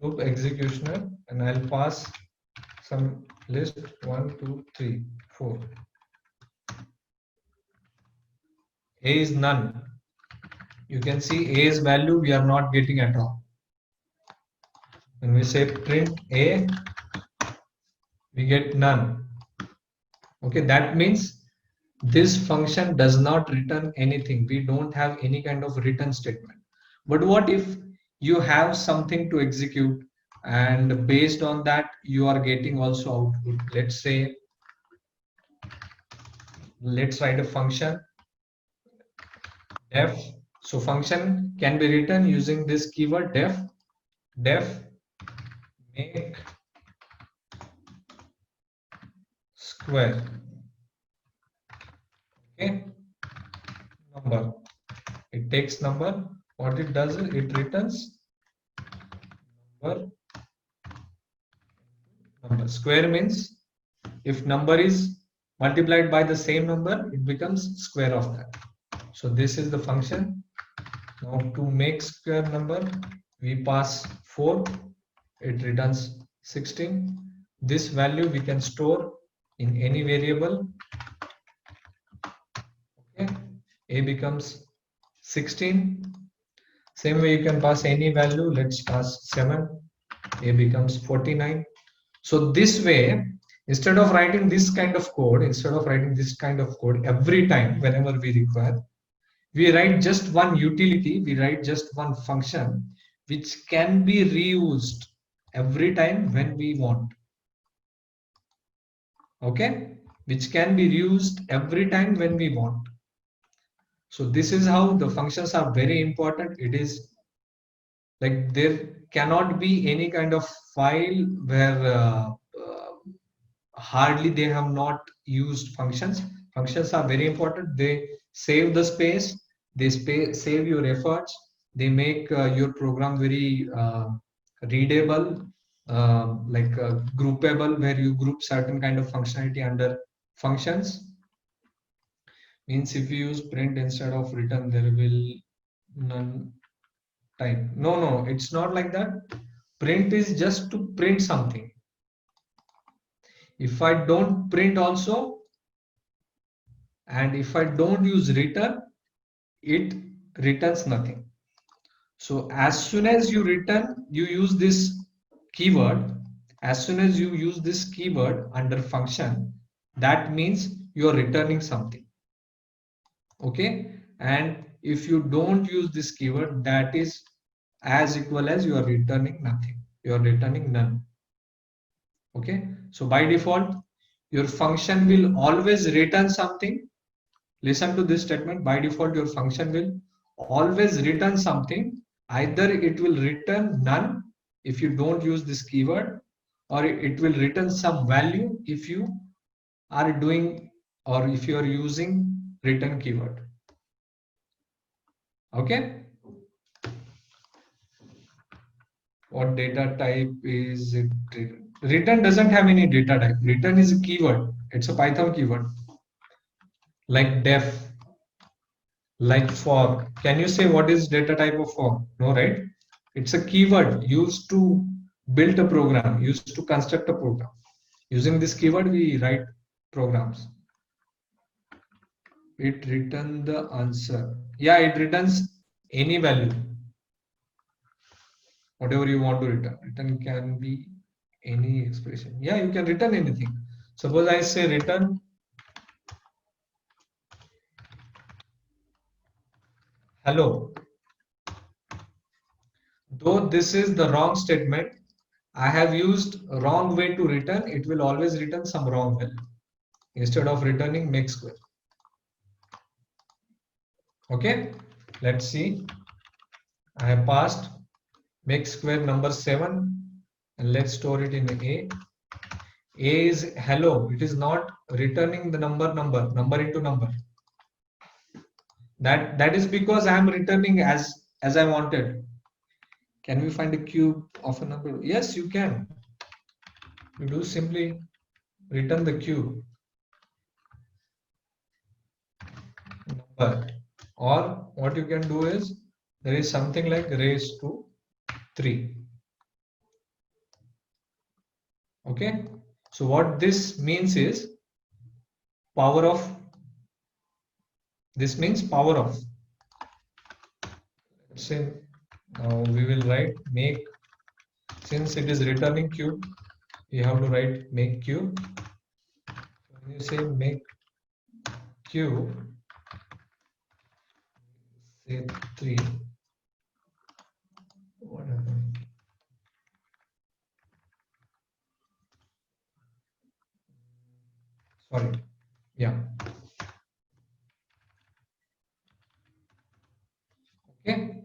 loop executioner, and I'll pass some list 1, 2, 3, 4. A is none. You can see A's value we are not getting at all. When we say print A, we get none. Okay, that means this function does not return anything. We don't have any kind of return statement. But what if you have something to execute, and based on that you are getting also output? Let's say, let's write a function def. So function can be written using this keyword def make square. Okay, number. It takes number. What it does is it returns number. Square means if number is multiplied by the same number, it becomes square of that. So this is the function. Now to make square number, we pass 4. It returns 16. This value we can store in any variable. Okay, a becomes 16. Same way you can pass any value. Let's pass 7. A becomes 49. So this way, instead of writing this kind of code, every time whenever we require, we write just one utility, we write just one function which can be reused every time when we want. Okay, which can be reused every time when we want. So this is how the functions are very important. It is like there cannot be any kind of file where hardly they have not used functions. Functions are very important. They save the space, they save your efforts, they make your program very readable, like groupable, where you group certain kind of functionality under functions. Means if you use print instead of return, there will none type. No, it's not like that. Print is just to print something. If I don't print also, and if I don't use return, it returns nothing. So as soon as you return, you use this keyword. As soon as you use this keyword under function, that means you are returning something. Okay, and if you don't use this keyword, that is as equal as you are returning nothing. You are returning none. Okay, so by default, your function will always return something. Listen to this statement. By default, your function will always return something. Either it will return none if you don't use this keyword, or it will return some value if you are doing, or if you are using return keyword. Okay. What data type is it? Return doesn't have any data type. Return is a keyword. It's a Python keyword like def. Like for, can you say what is data type of for? No, right? It's a keyword used to build a program, used to construct a program. Using this keyword, we write programs. It returns the answer. Yeah, it returns any value. Whatever you want to return. Return can be any expression. Yeah, you can return anything. Suppose I say return hello. Though this is the wrong statement, I have used wrong way to return. It will always return some wrong value instead of returning make square. Okay, let's see. I have passed make square number 7 and let's store it in A. A is hello. It is not returning the number into number. That is because I am returning as I wanted. Can we find a cube of a number? Yes, you can. You do simply return the cube number, or what you can do is there is something like raised to 3. Okay, so what this means is power of. This means power of. Let's say now we will write make, since it is returning cube, you have to write make cube. When you say make cube, say 3. What happened? Sorry. Yeah. Okay.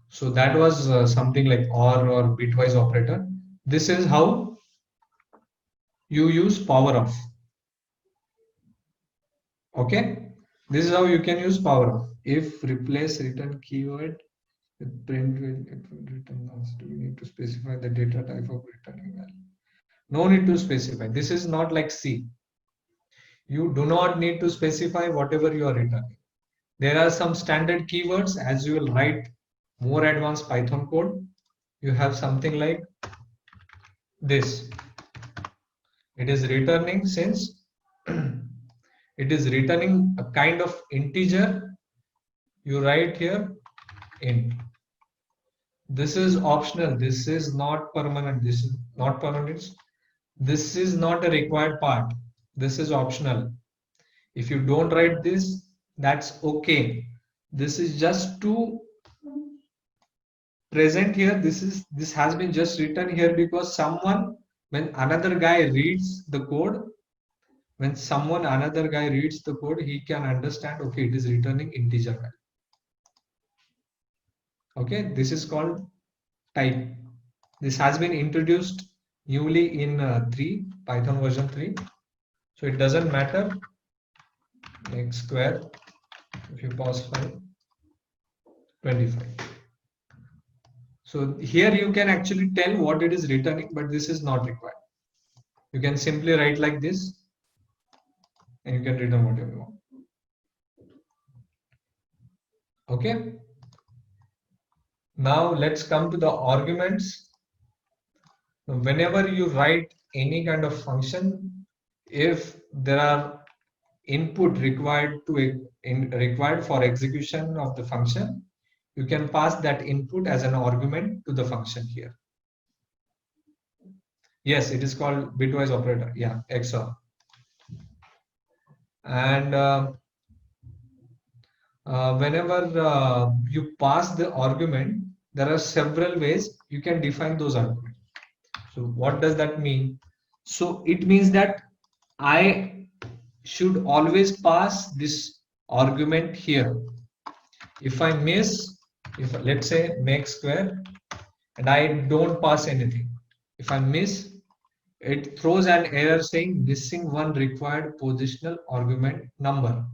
So that was something like or bitwise operator. This is how you use power of. Okay. This is how you can use power of. If replace return keyword with print will it will return last. We need to specify the data type of returning value. No need to specify. This is not like C. You do not need to specify whatever you are returning. There are some standard keywords. As you will write more advanced Python code, you have something like this. It is returning, since it is returning a kind of integer, you write here int. This is optional. This is not permanent. This is not permanent. This is not a required part. This is optional. If you don't write this, that's okay. This is just to present here. This has been just written here because someone, when another guy reads the code, another guy reads the code, he can understand, okay, it is returning integer value. Okay, this is called type. This has been introduced newly in Python version 3. So it doesn't matter. Make square, if you pause 5, 25. So here you can actually tell what it is returning, but this is not required. You can simply write like this and you can return whatever you want. Okay. Now let's come to the arguments. Whenever you write any kind of function, if there are input required for execution of the function, you can pass that input as an argument to the function here. Yes, it is called bitwise operator. Yeah, XOR. And whenever you pass the argument, there are several ways you can define those arguments. So what does that mean? So it means that I should always pass this argument here. If I miss, if let's say make square and I don't pass anything, if I miss, it throws an error saying missing one required positional argument number.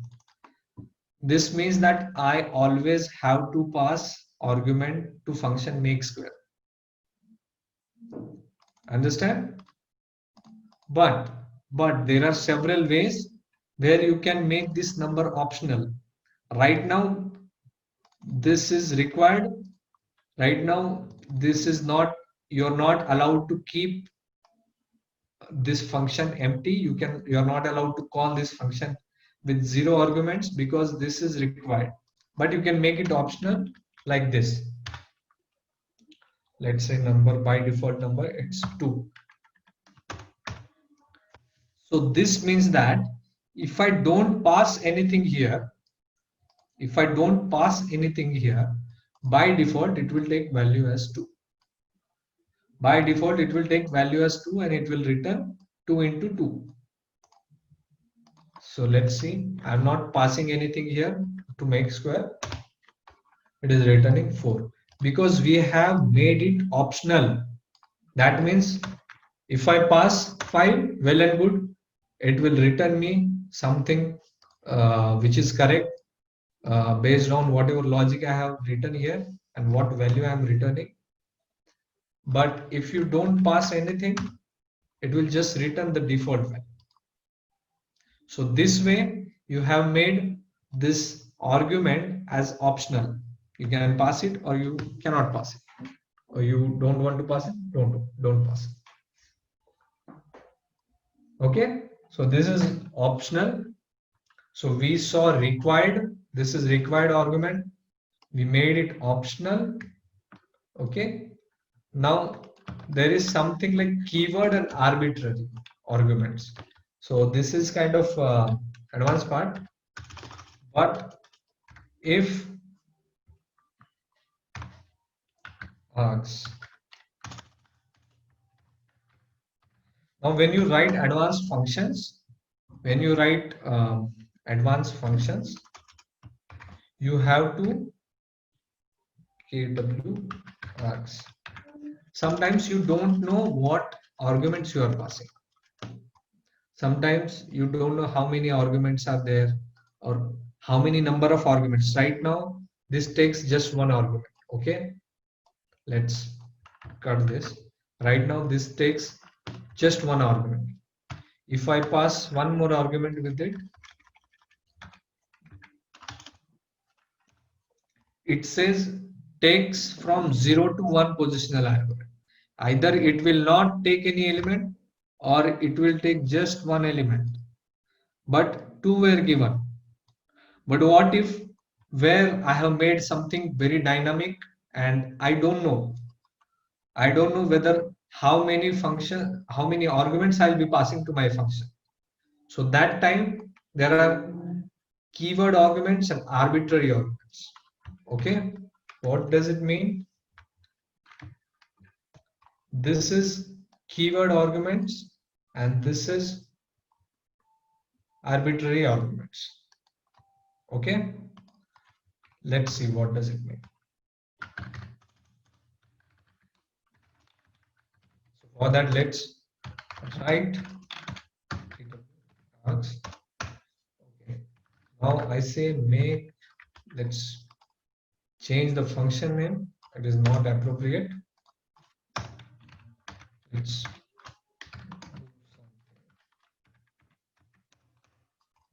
This means that I always have to pass argument to function make square. Understand? But there are several ways where you can make this number optional. Right now, this is required. Right now, this is not, you're not allowed to keep this function empty. You're not allowed to call this function with 0 arguments because this is required, but you can make it optional like this. Let's say number, by default number, it's 2. So this means that if I don't pass anything here, by default it will take value as 2. By default it will take value as 2 and it will return 2 into 2. So let's see, I'm not passing anything here to make square. It is returning 4 because we have made it optional. That means if I pass 5, well and good, it will return me something which is correct based on whatever logic I have written here and what value I am returning. But if you don't pass anything, it will just return the default value. So this way you have made this argument as optional. You can pass it or you cannot pass it, or you don't want to pass it, don't pass it. Okay, so this is optional. So we saw required, this is required argument, we made it optional. Okay, now there is something like keyword and arbitrary arguments. So this is kind of advanced part. But if args, now when you write advanced functions, you have to kw args. Sometimes you don't know what arguments you are passing. Sometimes you don't know how many arguments are there or how many number of arguments. Right now, this takes just 1 argument. Okay, let's cut this. Right now, this takes just 1 argument. If I pass 1 more argument with it, it says takes from 0 to 1 positional argument. Either it will not take any element or it will take just 1 element, but 2 were given. But what if where I have made something very dynamic and I don't know whether how many arguments I'll be passing to my function. So that time there are keyword arguments and arbitrary arguments. Okay, what does it mean? This is keyword arguments and this is arbitrary arguments. Okay, let's see what does it mean. So for that, let's write. Okay, now I say make, let's change the function name, it is not appropriate.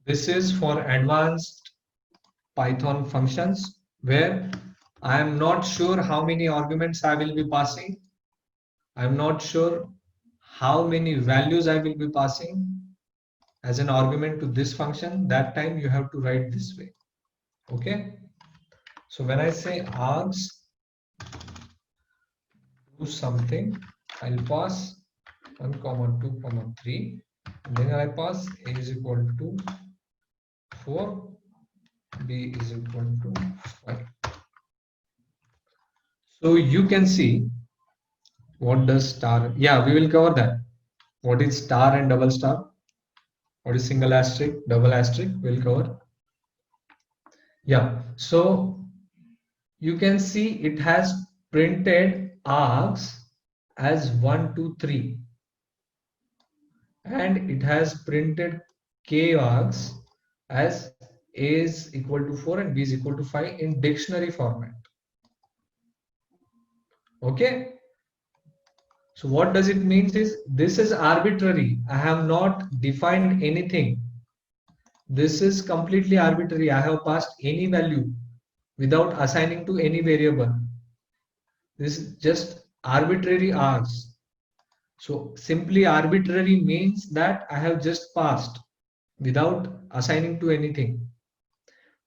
This is for advanced Python functions where I am not sure how many arguments I will be passing. I am not sure how many values I will be passing as an argument to this function. That time you have to write this way. Okay. So when I say args do something, I'll pass 1, 2, 3, and then I pass a is equal to 4, b is equal to 5. So you can see what does star, yeah, we will cover that. What is star and double star? What is single asterisk, double asterisk? We'll cover. Yeah, so you can see it has printed args as 1, 2, 3, and it has printed k args as a is equal to 4 and b is equal to 5 in dictionary format. Okay, so what does it mean is this is arbitrary. I have not defined anything. This is completely arbitrary. I have passed any value without assigning to any variable. This is just arbitrary hours. So simply arbitrary means that I have just passed without assigning to anything.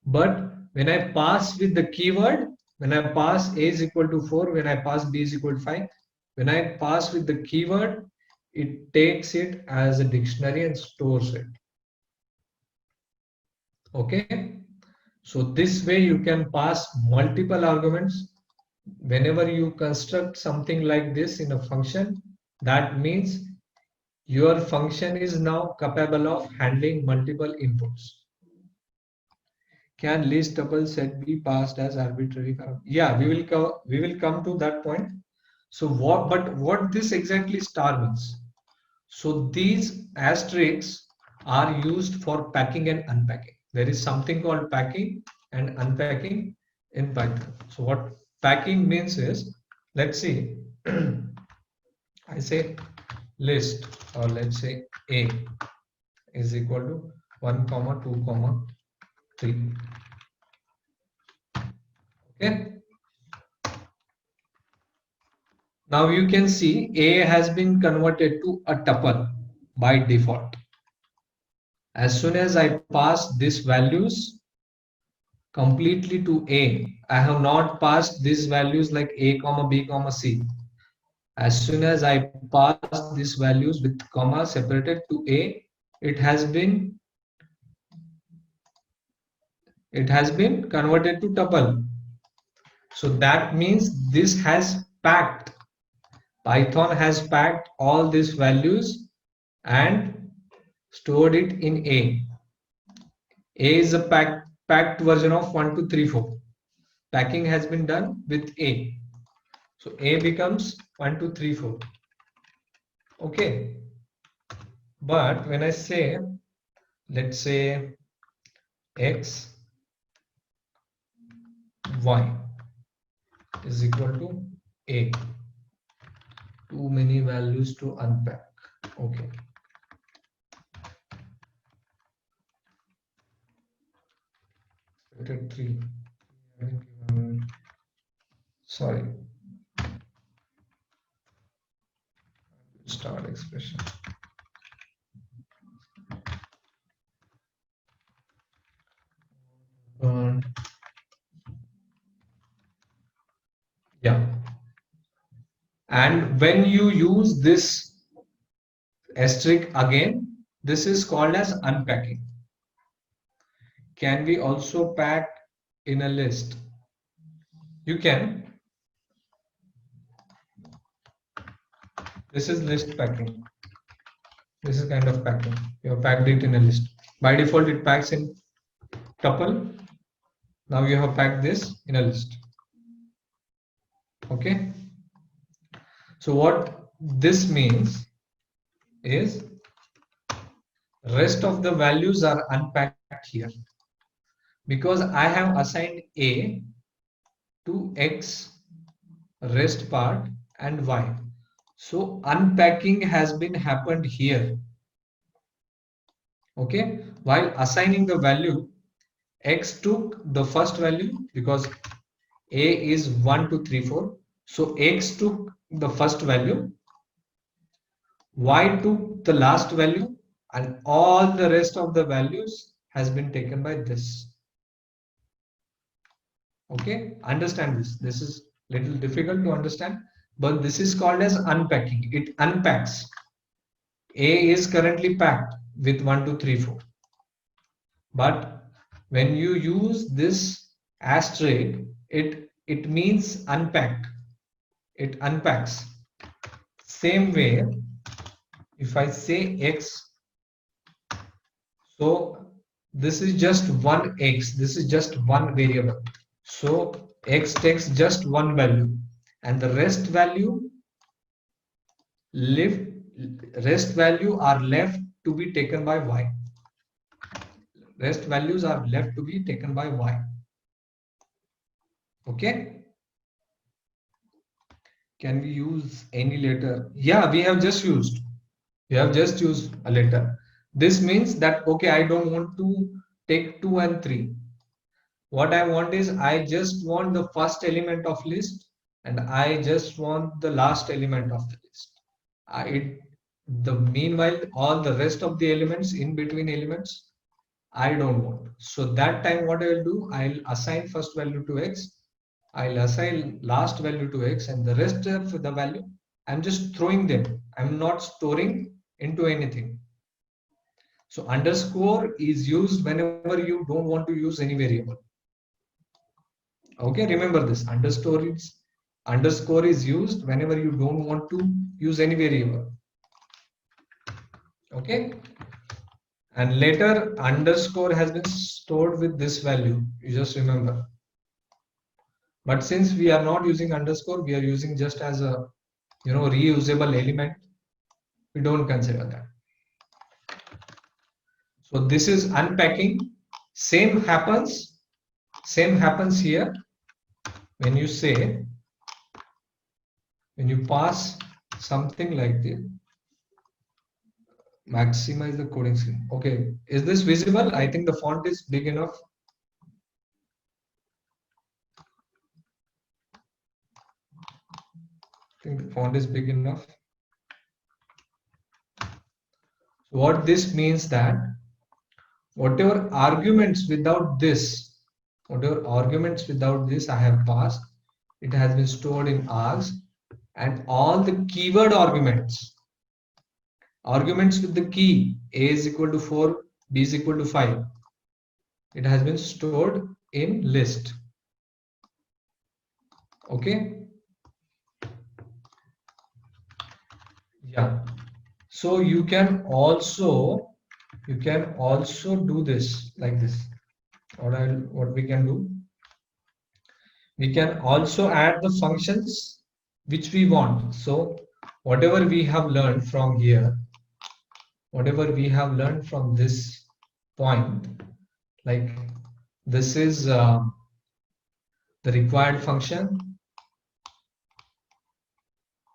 But when I pass with the keyword, when I pass A is equal to 4, when I pass B is equal to 5, when I pass with the keyword, it takes it as a dictionary and stores it. Okay. So this way you can pass multiple arguments. Whenever you construct something like this in a function, that means your function is now capable of handling multiple inputs. Can list tuple set be passed as arbitrary? Yeah, we will come to that point. So what this exactly star means? So these asterisks are used for packing and unpacking. There is something called packing and unpacking in Python. So what packing means is, let's see, I say list, or let's say A is equal to 1, 2, 3. Okay. Now you can see A has been converted to a tuple by default. As soon as I pass these values completely to A, I have not passed these values like A, B, C. As soon as I pass these values with comma separated to A, it has been converted to tuple. So that means this has packed. Python has packed all these values and stored it in A. A is a packed version of 1, 2, 3, 4. Packing has been done with A. So A becomes 1, 2, 3, 4. Okay. But when I say, let's say X, Y is equal to A. Too many values to unpack. Okay. Three. Sorry. Start expression. Yeah. And when you use this asterisk again, this is called as unpacking. Can we also pack in a list? You can. This is list packing. This is kind of packing. You have packed it in a list. By default, it packs in tuple. Now you have packed this in a list. Okay. So what this means is rest of the values are unpacked here because I have assigned A to X rest part and Y. So unpacking has been happened here. Okay. While assigning the value, X took the first value because A is 1, 2, 3, 4. So X took the first value, Y took the last value, and all the rest of the values has been taken by this. Okay, understand this. This is little difficult to understand, but this is called as unpacking. It unpacks. A is currently packed with 1, 2, 3, 4. But when you use this asterisk, it means unpacked. It unpacks. Same way, if I say X, so this is just one X, this is just one variable. So X takes just one value and the rest value are left to be taken by Y. Rest values are left to be taken by Y. Okay. Can we use any letter? Yeah, we have just used a letter. This means that, okay, I don't want to take 2 and 3. What I want is I just want the first element of list and I just want the last element of the list. Meanwhile all the rest of the elements in between elements I don't want. So that time what I will do, I'll assign first value to x, I'll assign last value to x, and the rest of the value I'm just throwing them. I'm not storing into anything. So underscore is used whenever you don't want to use any variable. Okay, remember this. Underscore is used whenever you don't want to use any variable. Okay, and later underscore has been stored with this value. You just remember. But since we are not using underscore, we are using just as a reusable element. We don't consider that. So this is unpacking. Same happens here when you pass something like this. Maximize the coding screen. Okay, is this visible? I think the font is big enough. I think the font is big enough. So what this means that whatever arguments without this I have passed, it has been stored in args, and all the keyword arguments with the key a is equal to 4, b is equal to 5, it has been stored in list. Okay, yeah. So you can also do this like this. What we can do, we can also add the functions which we want. So whatever we have learned from here, whatever we have learned from this point, like this is the required function,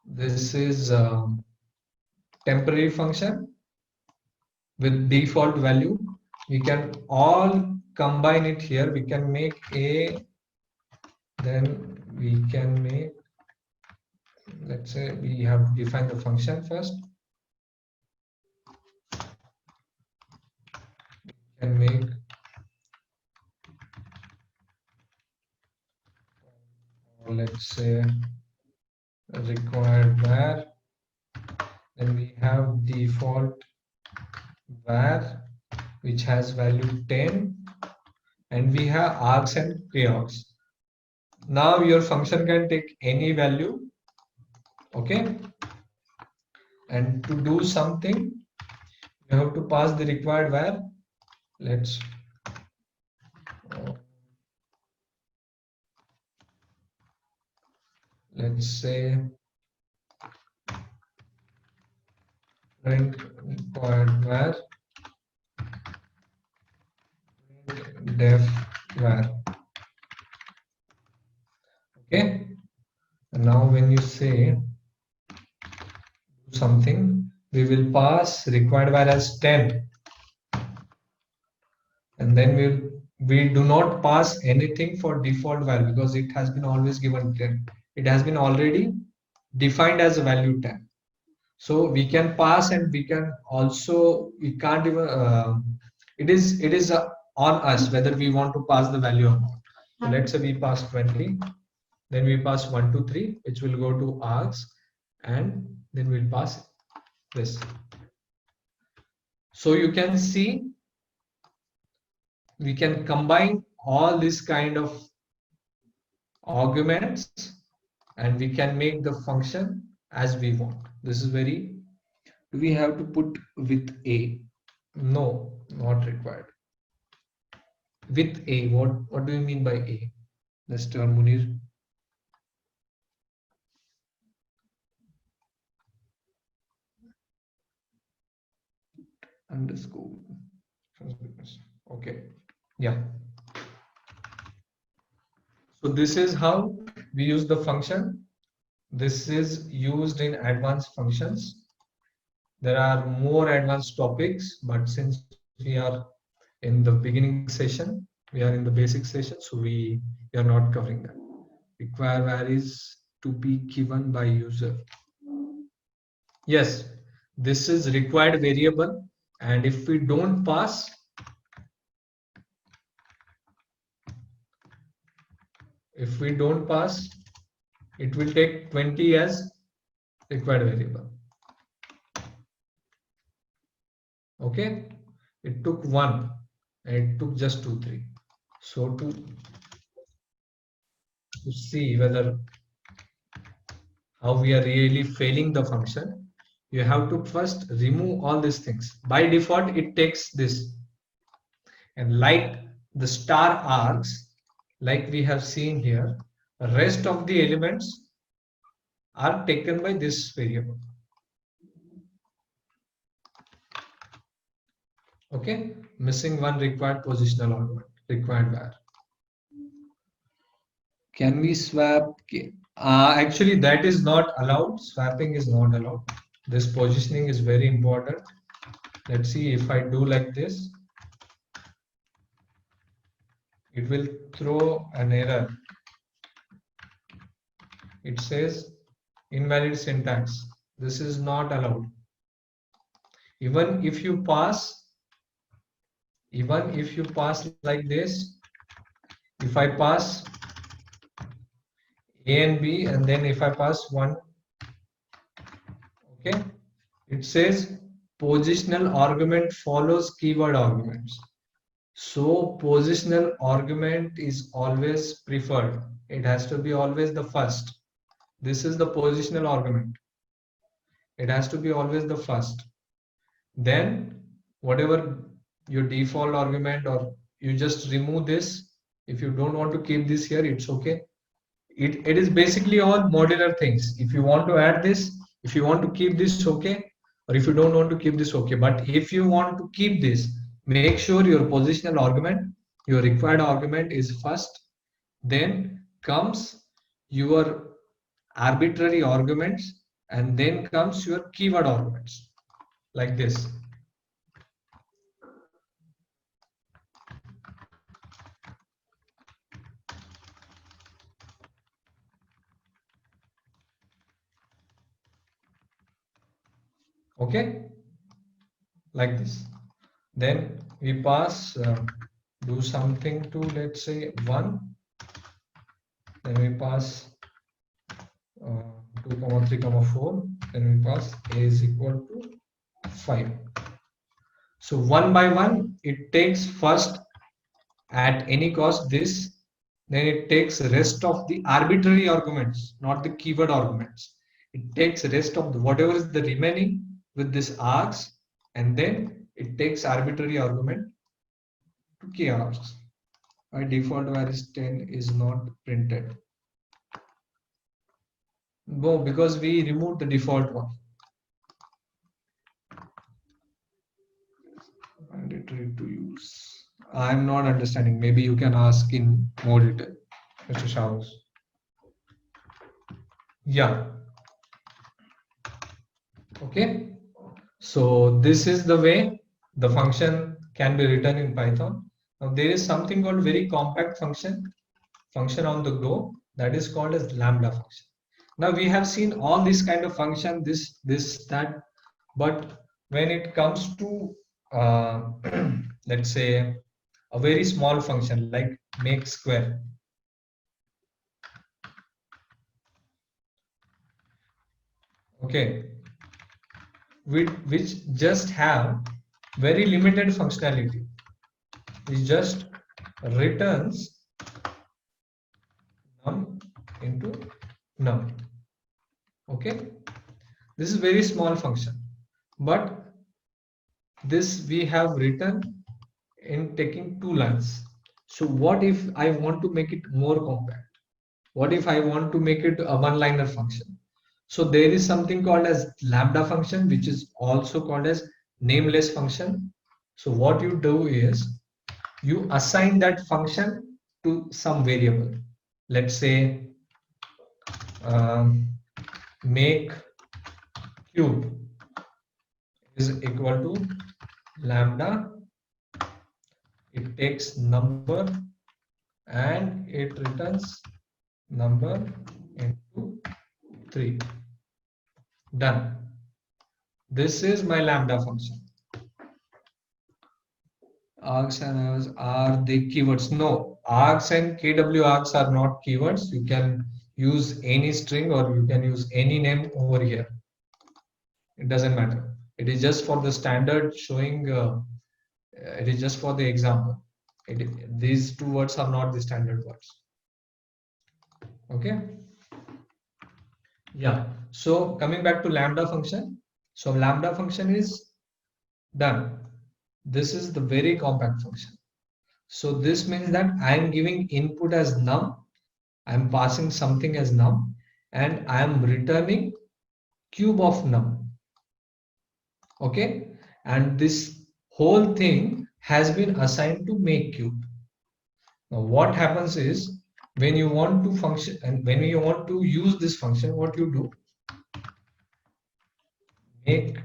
this is temporary function with default value, we can all combine it here. We can make a, then we can make, let's say we have defined the function first, we can make let's say required var, then we have default var which has value 10, and we have args and pre-args. Now your function can take any value, okay, and to do something you have to pass the required var. Let's say print required var def var. Okay, and now when you say do something, we will pass required var as 10, and then we do not pass anything for default value because it has been always given 10. It has been already defined as a value 10. So we can pass, and we can also, we can't even it is on us whether we want to pass the value or not. So let's say we pass 20, then we pass 1 2 3, which will go to args, and then we'll pass this. So you can see we can combine all this kind of arguments and we can make the function as we want. This is very, do we have to put with a? No, not required. With a, what do you mean by a? Mr. Munir. Underscore. Okay, yeah. So this is how we use the function. This is used in advanced functions. There are more advanced topics, but since we are in the beginning session, We are in the basic session, so we are not covering that. Require var is to be given by user. Yes, this is required variable, and if we don't pass, it will take 20 as required variable. Okay, it took 1 and it took just 2, 3. So to see whether how we are really failing the function, you have to first remove all these things. By default, it takes this, and like the star arcs, like we have seen here, the rest of the elements are taken by this variable. Okay, missing one required positional argument, required var. Can we swap? Actually, that is not allowed. Swapping is not allowed. This positioning is very important. Let's see if I do like this, it will throw an error. It says invalid syntax. This is not allowed. Even if you pass like this, if I pass A and B, and then if I pass 1, okay, it says positional argument follows keyword arguments. So positional argument is always preferred. It has to be always the first. This is the positional argument. It has to be always the first. Then whatever your default argument, or you just remove this. If you don't want to keep this here, it's okay. It is basically all modular things. If you want to add this, if you want to keep this, okay, or if you don't want to keep this, okay. But if you want to keep this, make sure your positional argument, your required argument is first, then comes your arbitrary arguments, and then comes your keyword arguments, like this. Okay, like this. Then we pass, do something to, let's say, 1. Then we pass 2, 3, 4. Then we pass a is equal to 5. So one by one, it takes first at any cost this, then it takes rest of the arbitrary arguments, not the keyword arguments. It takes rest of the, whatever is the remaining with this args, and then it takes arbitrary argument to key args. By default var is 10 is not printed. No, because we removed the default one. Mandatory to use. I'm not understanding. Maybe you can ask in more detail, Mr. Shaus. Yeah. Okay. So this is the way the function can be written in Python. Now there is something called very compact function on the go, that is called as lambda function. Now we have seen all these kind of function, this, that, but when it comes to let's say a very small function like make square, okay, which just have very limited functionality, it just returns num into num. Okay, this is very small function, but this we have written in taking 2 lines. So what if I want to make it more compact? What if I want to make it a one-liner function? So there is something called as lambda function, which is also called as nameless function. So what you do is you assign that function to some variable. Let's say make cube is equal to lambda it takes number and it returns number into 3. Done. This is my lambda function. Args and hours, are they keywords? No, args and kw args are not keywords. You can use any string or you can use any name over here. It doesn't matter. It is just for the standard showing, it is just for the example. These two words are not the standard words. Okay. Yeah. So coming back to lambda function. So lambda function is done. This is the very compact function. So this means that I am giving input as num, I am passing something as num, and I am returning cube of num. Okay, and this whole thing has been assigned to make cube. Now what happens is, when you want to function and when you want to use this function, what you do, make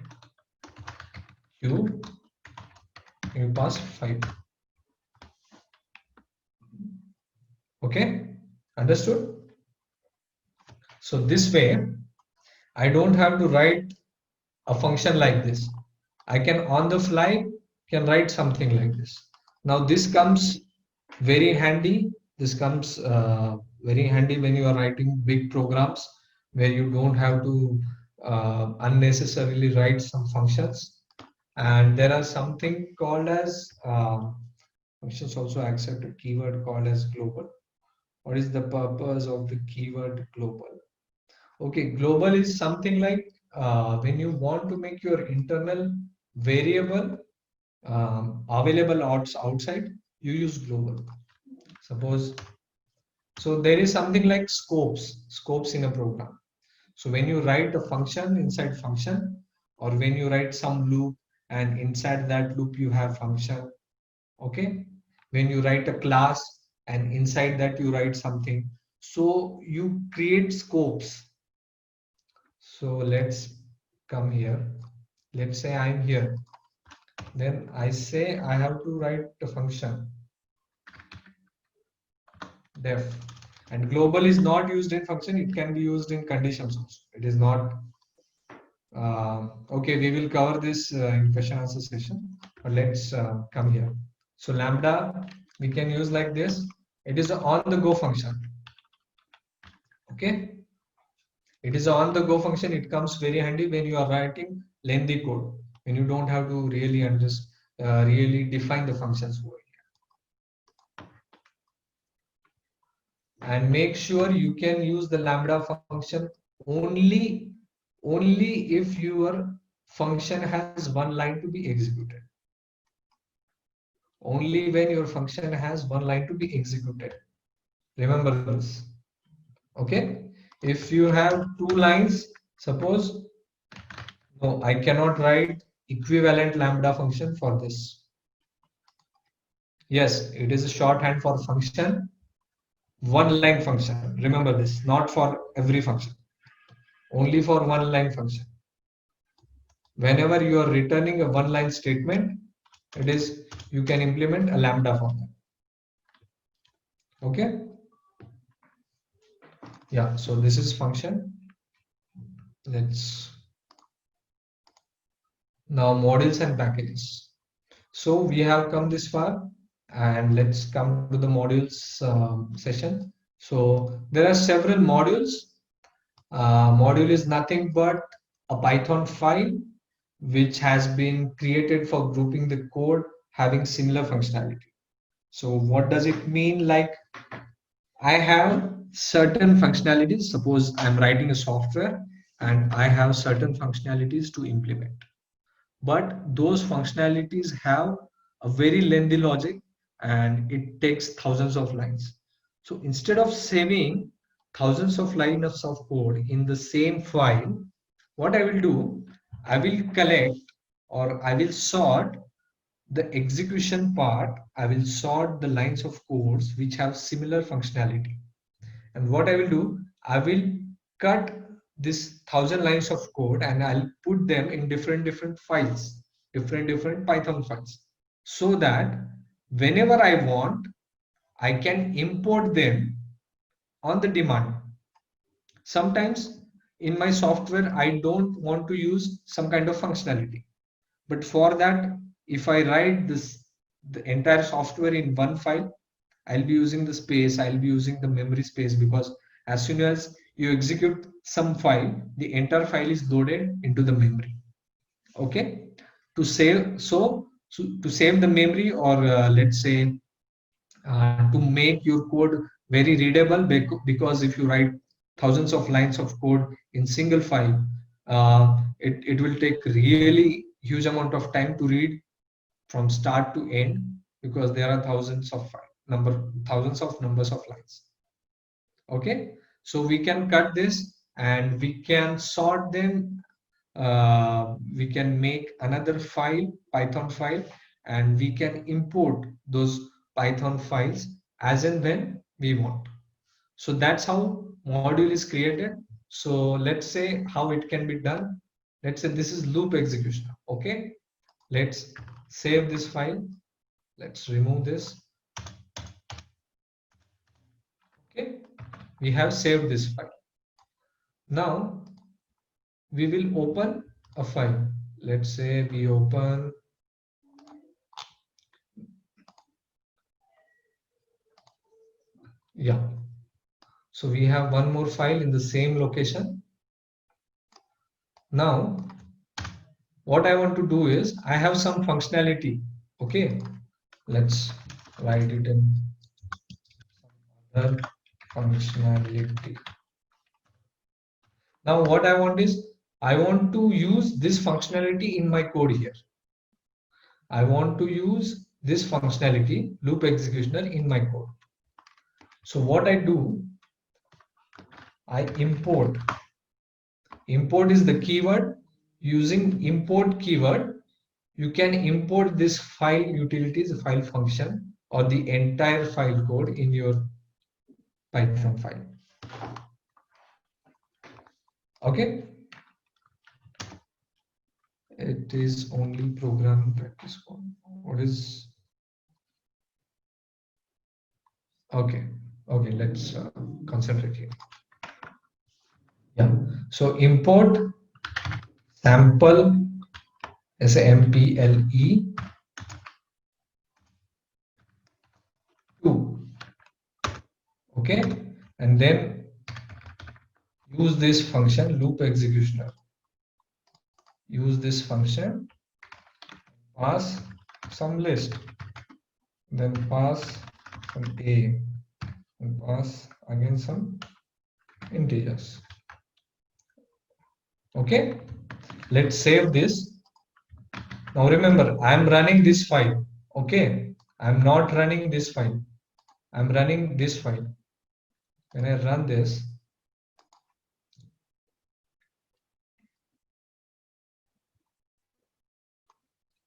cube, you pass 5. Okay, understood? So this way I don't have to write a function like this. I can on the fly can write something like this. Now this comes very handy. This comes very handy when you are writing big programs where you don't have to unnecessarily write some functions. And there are something called as functions also accept a keyword called as global. What is the purpose of the keyword global? Okay, global is something like when you want to make your internal variable available outside, you use global. Suppose, so there is something like scopes in a program. So when you write a function inside function, or when you write some loop and inside that loop you have function. Okay, when you write a class and inside that you write something, so you create scopes. So let's come here. Let's say I'm here. Then I say I have to write the function def, and global is not used in function. It can be used in conditions also. It is not. Okay, we will cover this in question answer session. But let's come here. So lambda we can use like this. It is an on the go function. Okay. It is on the go function. It comes very handy when you are writing lengthy code, when you don't have to really really define the functions over here. And make sure you can use the lambda function only if your function has one line to be executed. Only when your function has one line to be executed. Remember this. Okay. If you have 2 lines, suppose, no, I cannot write equivalent lambda function for this. Yes, it is a shorthand for function, one line function. Remember this, not for every function, only for one line function. Whenever you are returning a one line statement, it is, you can implement a lambda function. Okay. Yeah, so this is function. Let's now modules and packages. So we have come this far, and let's come to the modules session. So there are several modules. Module is nothing but a Python file which has been created for grouping the code having similar functionality. So what does it mean? Like, I have certain functionalities. Suppose I'm writing a software and I have certain functionalities to implement, but those functionalities have a very lengthy logic and it takes thousands of lines. So instead of saving thousands of lines of code in the same file, what I will do, I will collect, or I will sort the execution part. I will sort the lines of codes which have similar functionality. And what I will do, I will cut this 1000 lines of code and I'll put them in different files, different Python files, so that whenever I want, I can import them on the demand. Sometimes in my software, I don't want to use some kind of functionality. But for that, if I write the entire software in one file, I'll be using the space, I'll be using the memory space, because as soon as you execute some file, the entire file is loaded into the memory. Okay, to save, so to save the memory, or let's say to make your code very readable, because if you write thousands of lines of code in single file, it will take really huge amount of time to read from start to end, because there are thousands of numbers of lines. Okay, so we can cut this and we can sort them. We can make another file, Python file, and we can import those Python files as and when we want. So that's how module is created. So let's say how it can be done. Let's say this is loop execution. Okay, let's save this file. Let's remove this. Okay, we have saved this file. Now we will open a file. Let's say we open so we have one more file in the same location. Now what I want to do is, I have some functionality. Okay, let's write it in other functionality. Now what I want is, I want to use this functionality in my code here. I want to use this functionality, loop executioner, in my code. So what I do, I import. Import is the keyword. Using import keyword, you can import this file utilities, file function, or the entire file code in your Python file. Okay. It is only program practice one. What is? Okay. Okay. Let's concentrate here. Yeah. So import sample SAMPLE 2. Okay. And then use this function loop executioner. Use this function, pass some list, then pass some a, and pass again some integers. Okay, let's save this. Now remember, I'm running this file. Okay, I'm not running this file. I'm running this file. When I run this,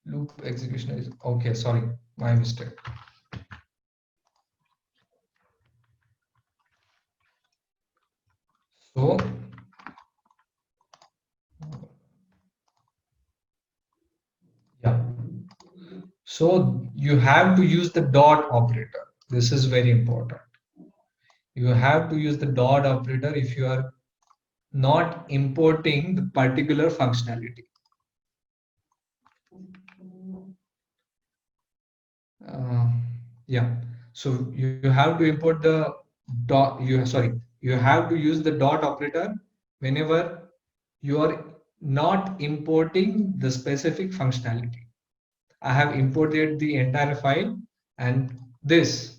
loop execution is okay. Sorry, my mistake. So yeah, so you have to use the dot operator. This is very important. You have to use the dot operator if you are not importing the particular functionality. Yeah, so you have to import the dot. You have to use the dot operator whenever you are not importing the specific functionality. I have imported the entire file, and this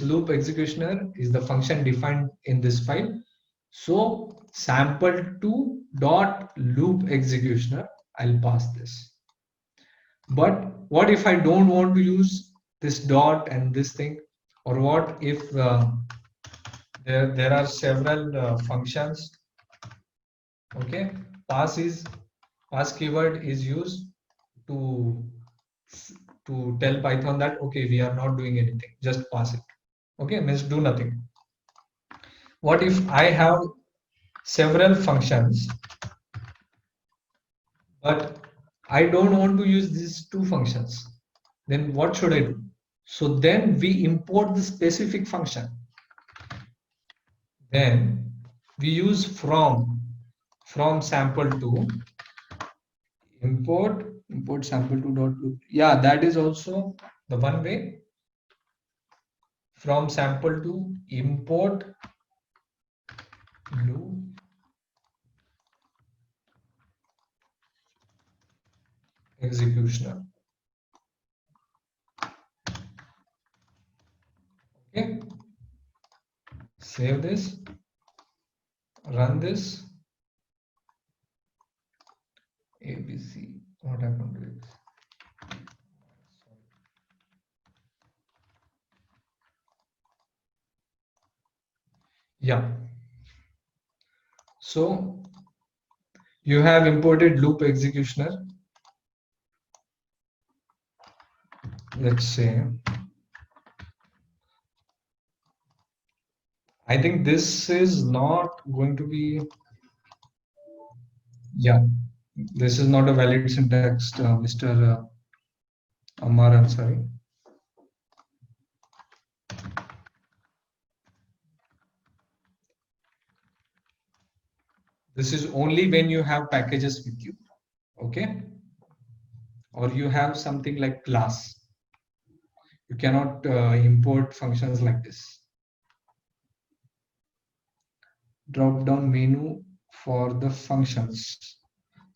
loop executioner is the function defined in this file. So sample2 dot loop executioner, I'll pass this. But what if I don't want to use this dot and this thing? Or what if there are several functions? Okay, pass keyword is used to tell Python that okay, we are not doing anything, just pass it. Okay, means do nothing. What if I have several functions, but I don't want to use these two functions? Then what should I do? So then we import the specific function. Then we use from sample2 import sample2 dot loop. Yeah, that is also the one way. From sample2 import loop executioner. Okay, save this, run this. ABC. What happened to it? Yeah. So you have imported loop executioner. Let's say, I think this is not going to be, yeah, this is not a valid syntax, Mr. Ammar Ansari. This is only when you have packages with you, okay? Or you have something like class. You cannot import functions like this. Drop down menu for the functions.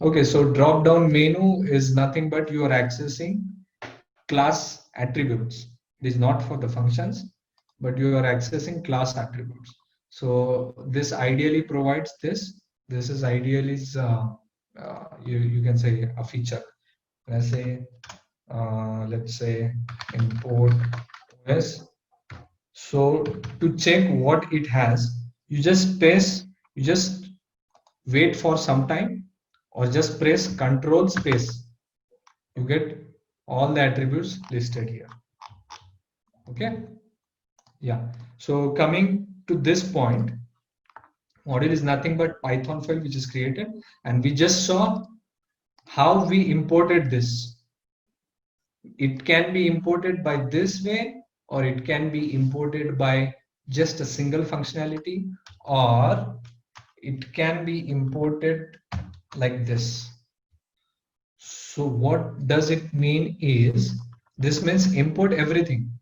Okay, so drop down menu is nothing but you are accessing class attributes. It is not for the functions, but you are accessing class attributes. So this ideally provides this. This is ideally you can say a feature. Let's say import OS. So to check what it has, you just wait for some time, or just press Control space. You get all the attributes listed here. Okay. Yeah. So coming to this point, module is nothing but Python file which is created, and we just saw how we imported this. It can be imported by this way, or it can be imported by just a single functionality, or it can be imported like this. So what does it mean is, this means import everything.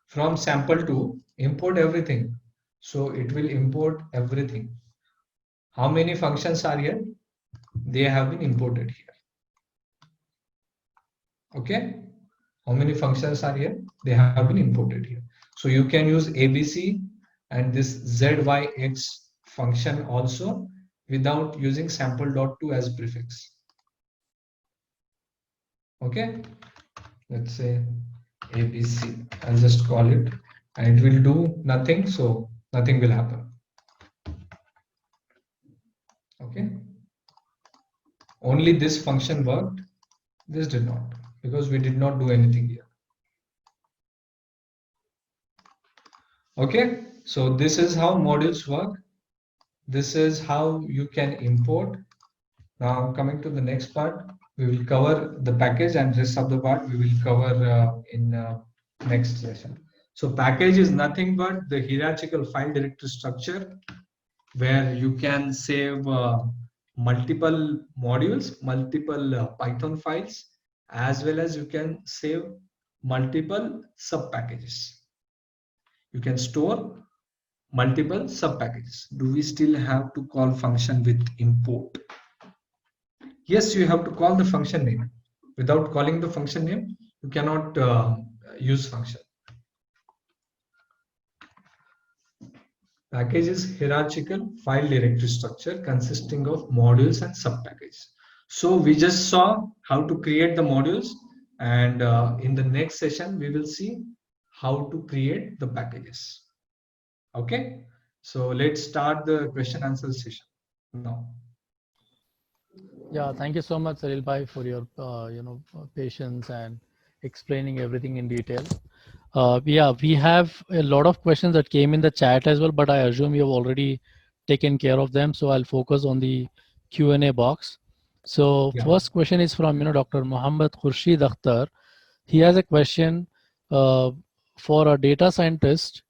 From sample2 import everything. So it will import everything. How many functions are here? They have been imported here. Okay. How many functions are here? They have been imported here. So you can use ABC and this ZYX function also without using sample.2 as prefix. Okay. Let's say ABC. I'll just call it, and it will do nothing. So nothing will happen. Okay. Only this function worked. This did not, because we did not do anything here. Okay. So this is how modules work. This is how you can import. Now coming to the next part, we will cover the package, and rest of the part we will cover in next session. So package is nothing but the hierarchical file directory structure where you can save multiple modules, multiple Python files, as well as you can save multiple sub packages. You can store multiple sub packages. Do we still have to call function with import? Yes, you have to call the function name. Without calling the function name, you cannot use function. Package is hierarchical file directory structure consisting of modules and sub-packages. So we just saw how to create the modules, and in the next session, we will see how to create the packages. Okay, so let's start the question answer session now. Yeah, thank you so much, Salil Bhai, for your patience and explaining everything in detail. Yeah, we have a lot of questions that came in the chat as well, but I assume you have already taken care of them. So I'll focus on the Q&A box. So Yeah. first question is from Dr. Muhammad Khurshid Akhtar. He has a question for a data scientist.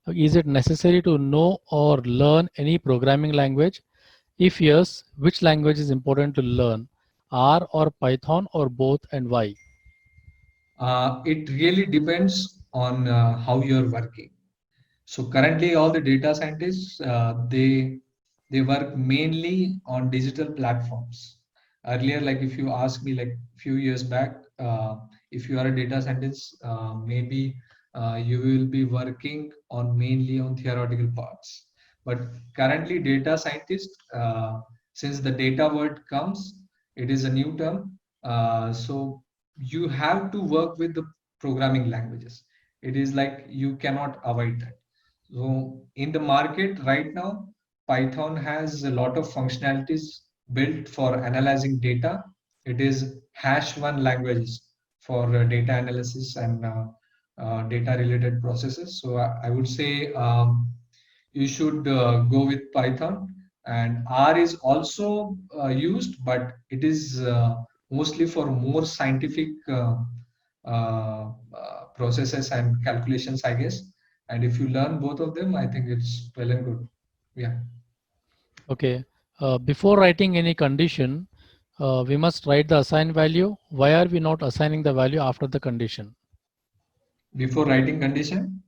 Is it necessary to know or learn any programming language? If yes, which language is important to learn? R or Python or both, and why? It really depends on how you're working. So currently, all the data scientists they work mainly on digital platforms. Earlier, like if you ask me, like few years back, if you are a data scientist, maybe you will be working on mainly on theoretical parts. But currently, data scientist, since the data word comes, it is a new term. So you have to work with the programming languages. It is like you cannot avoid that. So in the market right now, Python has a lot of functionalities built for analyzing data. It is hash one languages for data analysis and data related processes. So I would say you should go with Python, and R is also used, but it is mostly for more scientific processes and calculations, I guess. And if you learn both of them, I think it's well and good. Yeah. Okay. Before writing any condition, we must write the assigned value. Why are we not assigning the value after the condition? Before writing condition,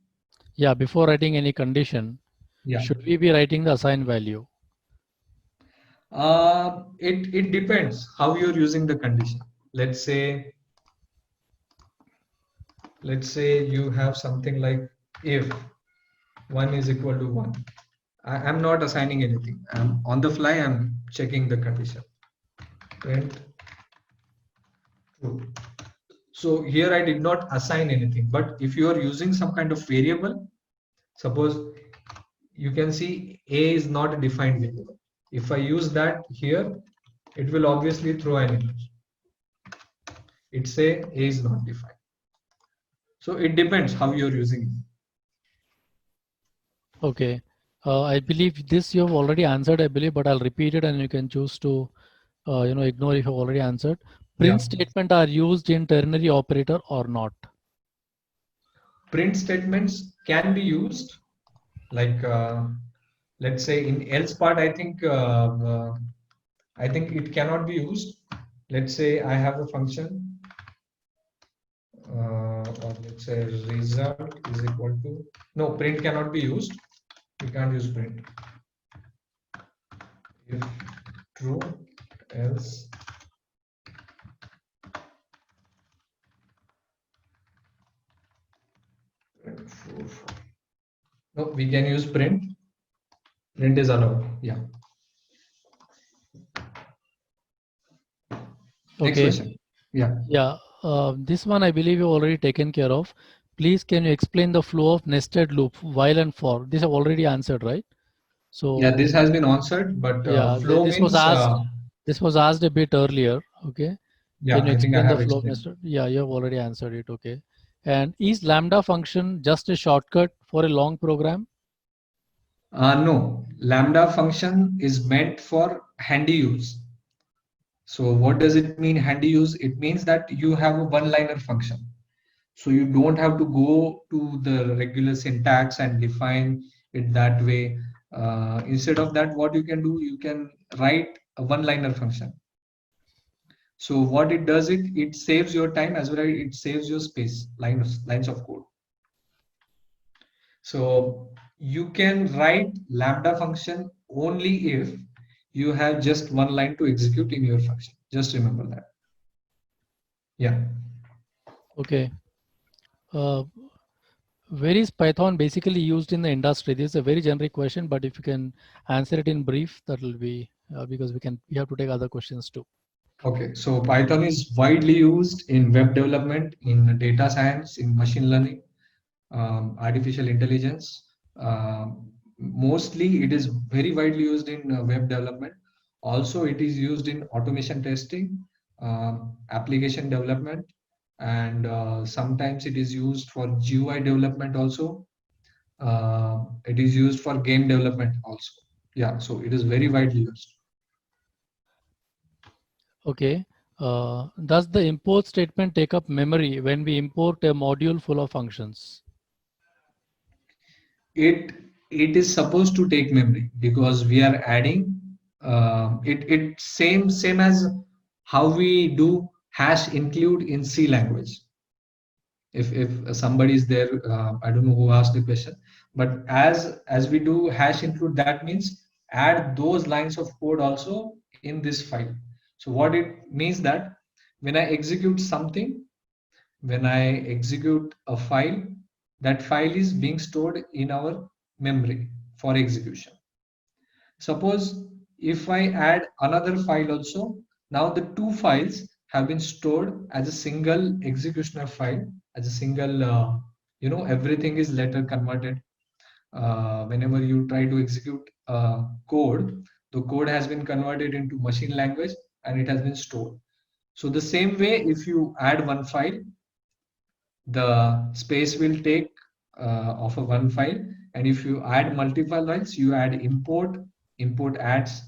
Yeah, before writing any condition, yeah. should we be writing the assigned value? It depends how you're using the condition. Let's say you have something like if 1 is equal to 1. I'm not assigning anything. I'm on the fly, I'm checking the condition. Print true. So here I did not assign anything, but if you are using some kind of variable, suppose you can see A is not a defined variable. If I use that here, it will obviously throw an error. It say A is not defined. So it depends how you're using it. Okay. I believe this you have already answered, I believe, but I'll repeat it and you can choose to ignore if you've already answered. Print Yeah. statement are used in ternary operator or not? Print statements can be used, like let's say in else part, I think it cannot be used. Let's say I have a function, or let's say result is equal to, no, print cannot be used. We can't use print. If true, else true. No, we can use print. Print is allowed. Yeah. Next Okay. question. Yeah. Yeah. This one I believe you already taken care of. Please, can you explain the flow of nested loop while and for? This I've already answered, right? So Yeah, this has been answered, but yeah, flow this was means asked. This was asked a bit earlier. Okay. yeah, Can you I think I explain the have flow of explained. nested? Yeah, you have already answered it. Okay. And is lambda function just a shortcut for a long program? No, lambda function is meant for handy use. So what does it mean handy use? It means that you have a one-liner function. So you don't have to go to the regular syntax and define it that way. Instead of that, what you can do, you can write a one-liner function. So what it does, it saves your time as well as it saves your space, lines of code. So you can write lambda function only if you have just one line to execute in your function. Just remember that. Yeah. Okay. Where is Python basically used in the industry? This is a very generic question, but if you can answer it in brief, that will be because we have to take other questions too. Okay. So Python is widely used in web development, in data science, in machine learning, artificial intelligence. Mostly, it is very widely used in web development. Also, it is used in automation testing, application development, and sometimes it is used for GUI development also. It is used for game development also. Yeah, so it is very widely used. Okay. Does the import statement take up memory when we import a module full of functions? It is supposed to take memory because we are adding it same as how we do hash include in C language. If somebody is there, I don't know who asked the question, but as we do hash include, that means add those lines of code also in this file. So what it means that when I execute something, when I execute a file, that file is being stored in our memory for execution. Suppose if I add another file also, now the two files have been stored as a single executioner file, as a single, everything is later converted. Whenever you try to execute code, the code has been converted into machine language and it has been stored. So the same way, if you add one file, the space will take of a one file, and if you add multiple files, you add import adds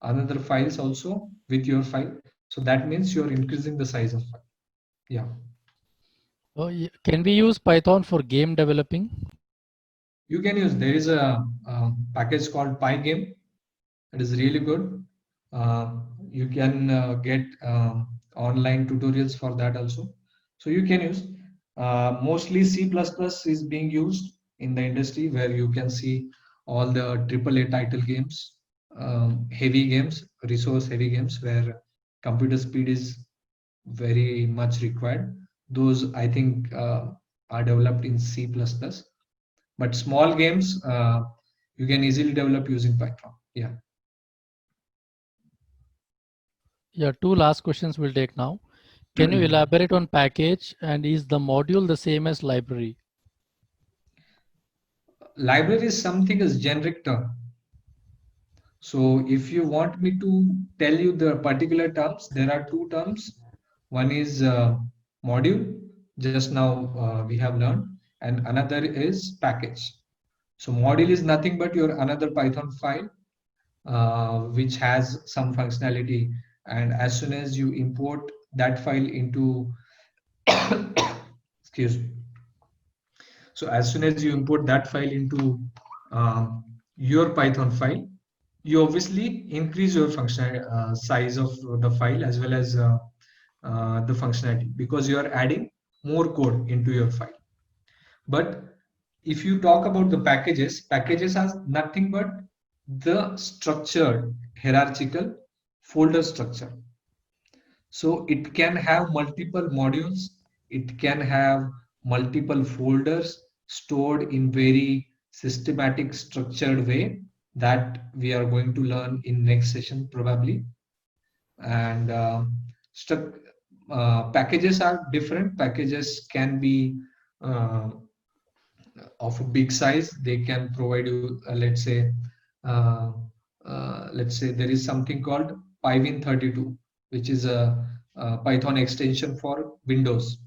another files also with your file. So that means you're increasing the size of file. Yeah. Can we use Python for game developing? You can use, there is a package called Pygame. It is really good. You can get online tutorials for that also. So you can use, mostly C++ is being used in the industry, where you can see all the AAA title games, heavy games, resource heavy games, where computer speed is very much required. Those I think are developed in C++, but small games you can easily develop using Python. Yeah. Yeah, two last questions we'll take now. Can you elaborate on package, and is the module the same as library? Library is something as generic term. So if you want me to tell you the particular terms, there are two terms. One is module, just now we have learned, and another is package. So module is nothing but your another Python file which has some functionality, and as soon as you import that file into excuse me. So as soon as you import that file into your Python file, you obviously increase your function size of the file as well as the functionality, because you are adding more code into your file. But if you talk about the packages are nothing but the structured hierarchical folder structure. So it can have multiple modules, it can have multiple folders stored in very systematic structured way that we are going to learn in next session probably. And packages are different. Packages can be of a big size. They can provide you, uh, let's say there is something called Pywin32, which is a Python extension for Windows.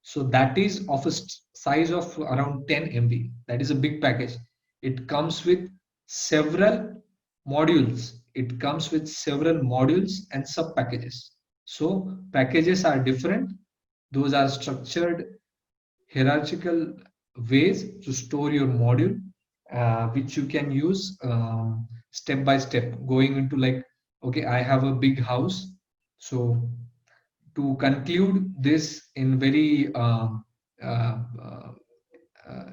So that is of a size of around 10 MB. That is a big package. It comes with several modules. It comes with several modules and sub packages. So packages are different. Those are structured hierarchical ways to store your module, which you can use step by step, going into like, okay, I have a big house. So to conclude this in very uh, uh,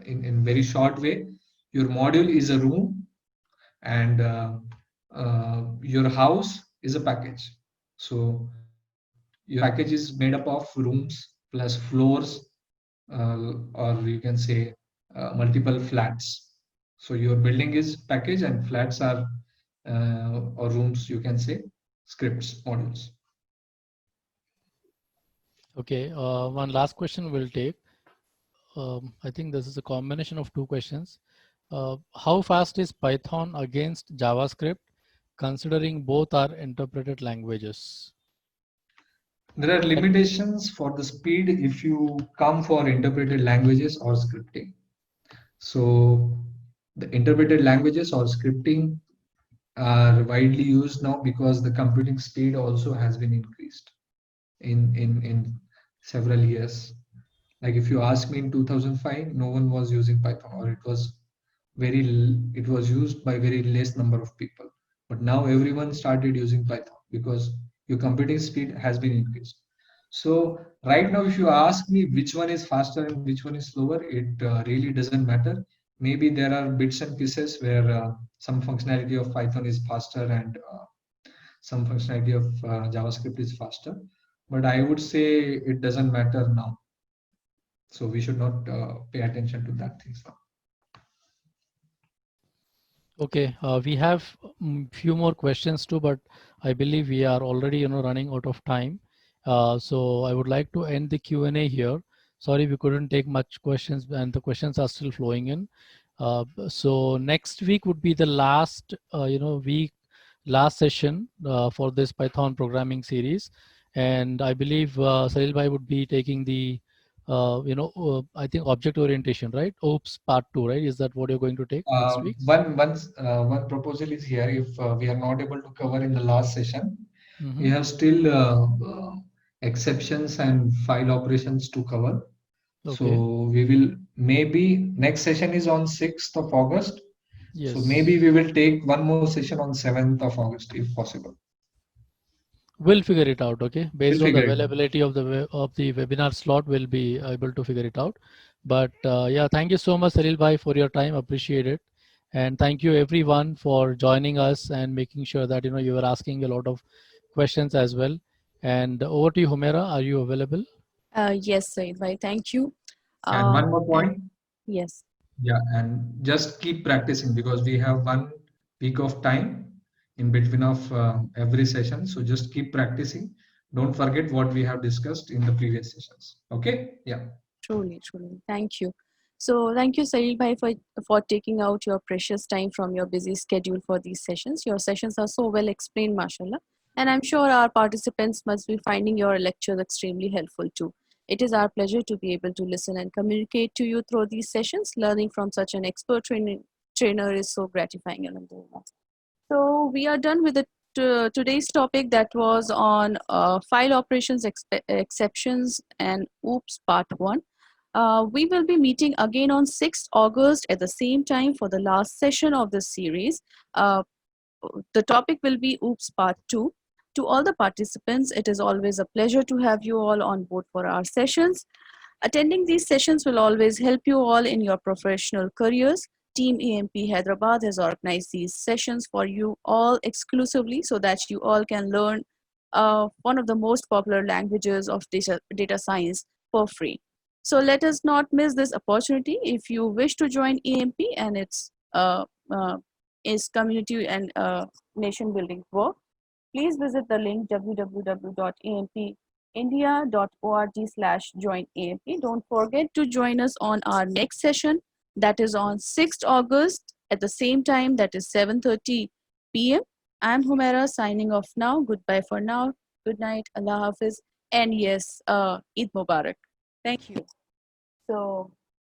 in very short way, your module is a room, and your house is a package. So your package is made up of rooms plus floors, or you can say multiple flats. So your building is package and flats are or rooms, you can say scripts modules. Okay, one last question we'll take. I think this is a combination of two questions. How fast is Python against JavaScript, considering both are interpreted languages? There are limitations for the speed if you come for interpreted languages or scripting. So the interpreted languages or scripting are widely used now because the computing speed also has been increased. in several years. Like if you ask me in 2005, no one was using Python, or it was used by very less number of people. But now everyone started using Python because your computing speed has been increased. So right now, if you ask me which one is faster and which one is slower, it really doesn't matter. Maybe there are bits and pieces where some functionality of Python is faster and some functionality of JavaScript is faster. But I would say it doesn't matter now. So we should not pay attention to that things now. Okay, we have few more questions too, but I believe we are already running out of time. So I would like to end the Q&A here. Sorry we couldn't take much questions, and the questions are still flowing in. So next week would be the last last session for this Python programming series, and I believe Salil Bhai would be taking the I think object orientation, right? OOPS part 2, right? Is that what you're going to take next week? One proposal is here. If we are not able to cover in the last session, we Mm-hmm. have still exceptions and file operations to cover. Okay. So we will maybe next session is on 6th of August. Yes. So maybe we will take one more session on 7th of August if possible. We'll figure it out. Okay, based We'll on the figure it out. availability of the webinar slot, we'll be able to figure it out. But yeah, thank you so much, Salil Bhai, for your time. Appreciate it, and thank you everyone for joining us and making sure that you were asking a lot of questions as well. And over to you, Humera. Are you available? Yes, Said bhai, thank you. And one more And point. yes, Yeah, and just keep practicing because we have 1 week of time in between of every session. So just keep practicing. Don't forget what we have discussed in the previous sessions. Okay? Yeah. truly, truly. Thank you. So thank you, Salil bhai, for taking out your precious time from your busy schedule for these sessions. Your sessions are so well explained, mashallah. And I'm sure our participants must be finding your lectures extremely helpful too. It is our pleasure to be able to listen and communicate to you through these sessions. Learning from such an expert trainer is so gratifying. Alhamdulillah. So we are done with today's topic that was on file operations exceptions and OOPS part 1. We will be meeting again on 6th August at the same time for the last session of this series. The topic will be OOPS part 2. To all the participants, it is always a pleasure to have you all on board for our sessions. Attending these sessions will always help you all in your professional careers. Team AMP Hyderabad has organized these sessions for you all exclusively so that you all can learn one of the most popular languages of data science for free. So let us not miss this opportunity. If you wish to join AMP and its community and nation building work, please visit the link www.ampindia.org/joinamp. Don't forget to join us on our next session, that is on 6th August at the same time, that is 7:30 p.m. I'm Humera signing off now. Goodbye for now. Good night. Allah Hafiz. And yes, Eid Mubarak. Thank you. So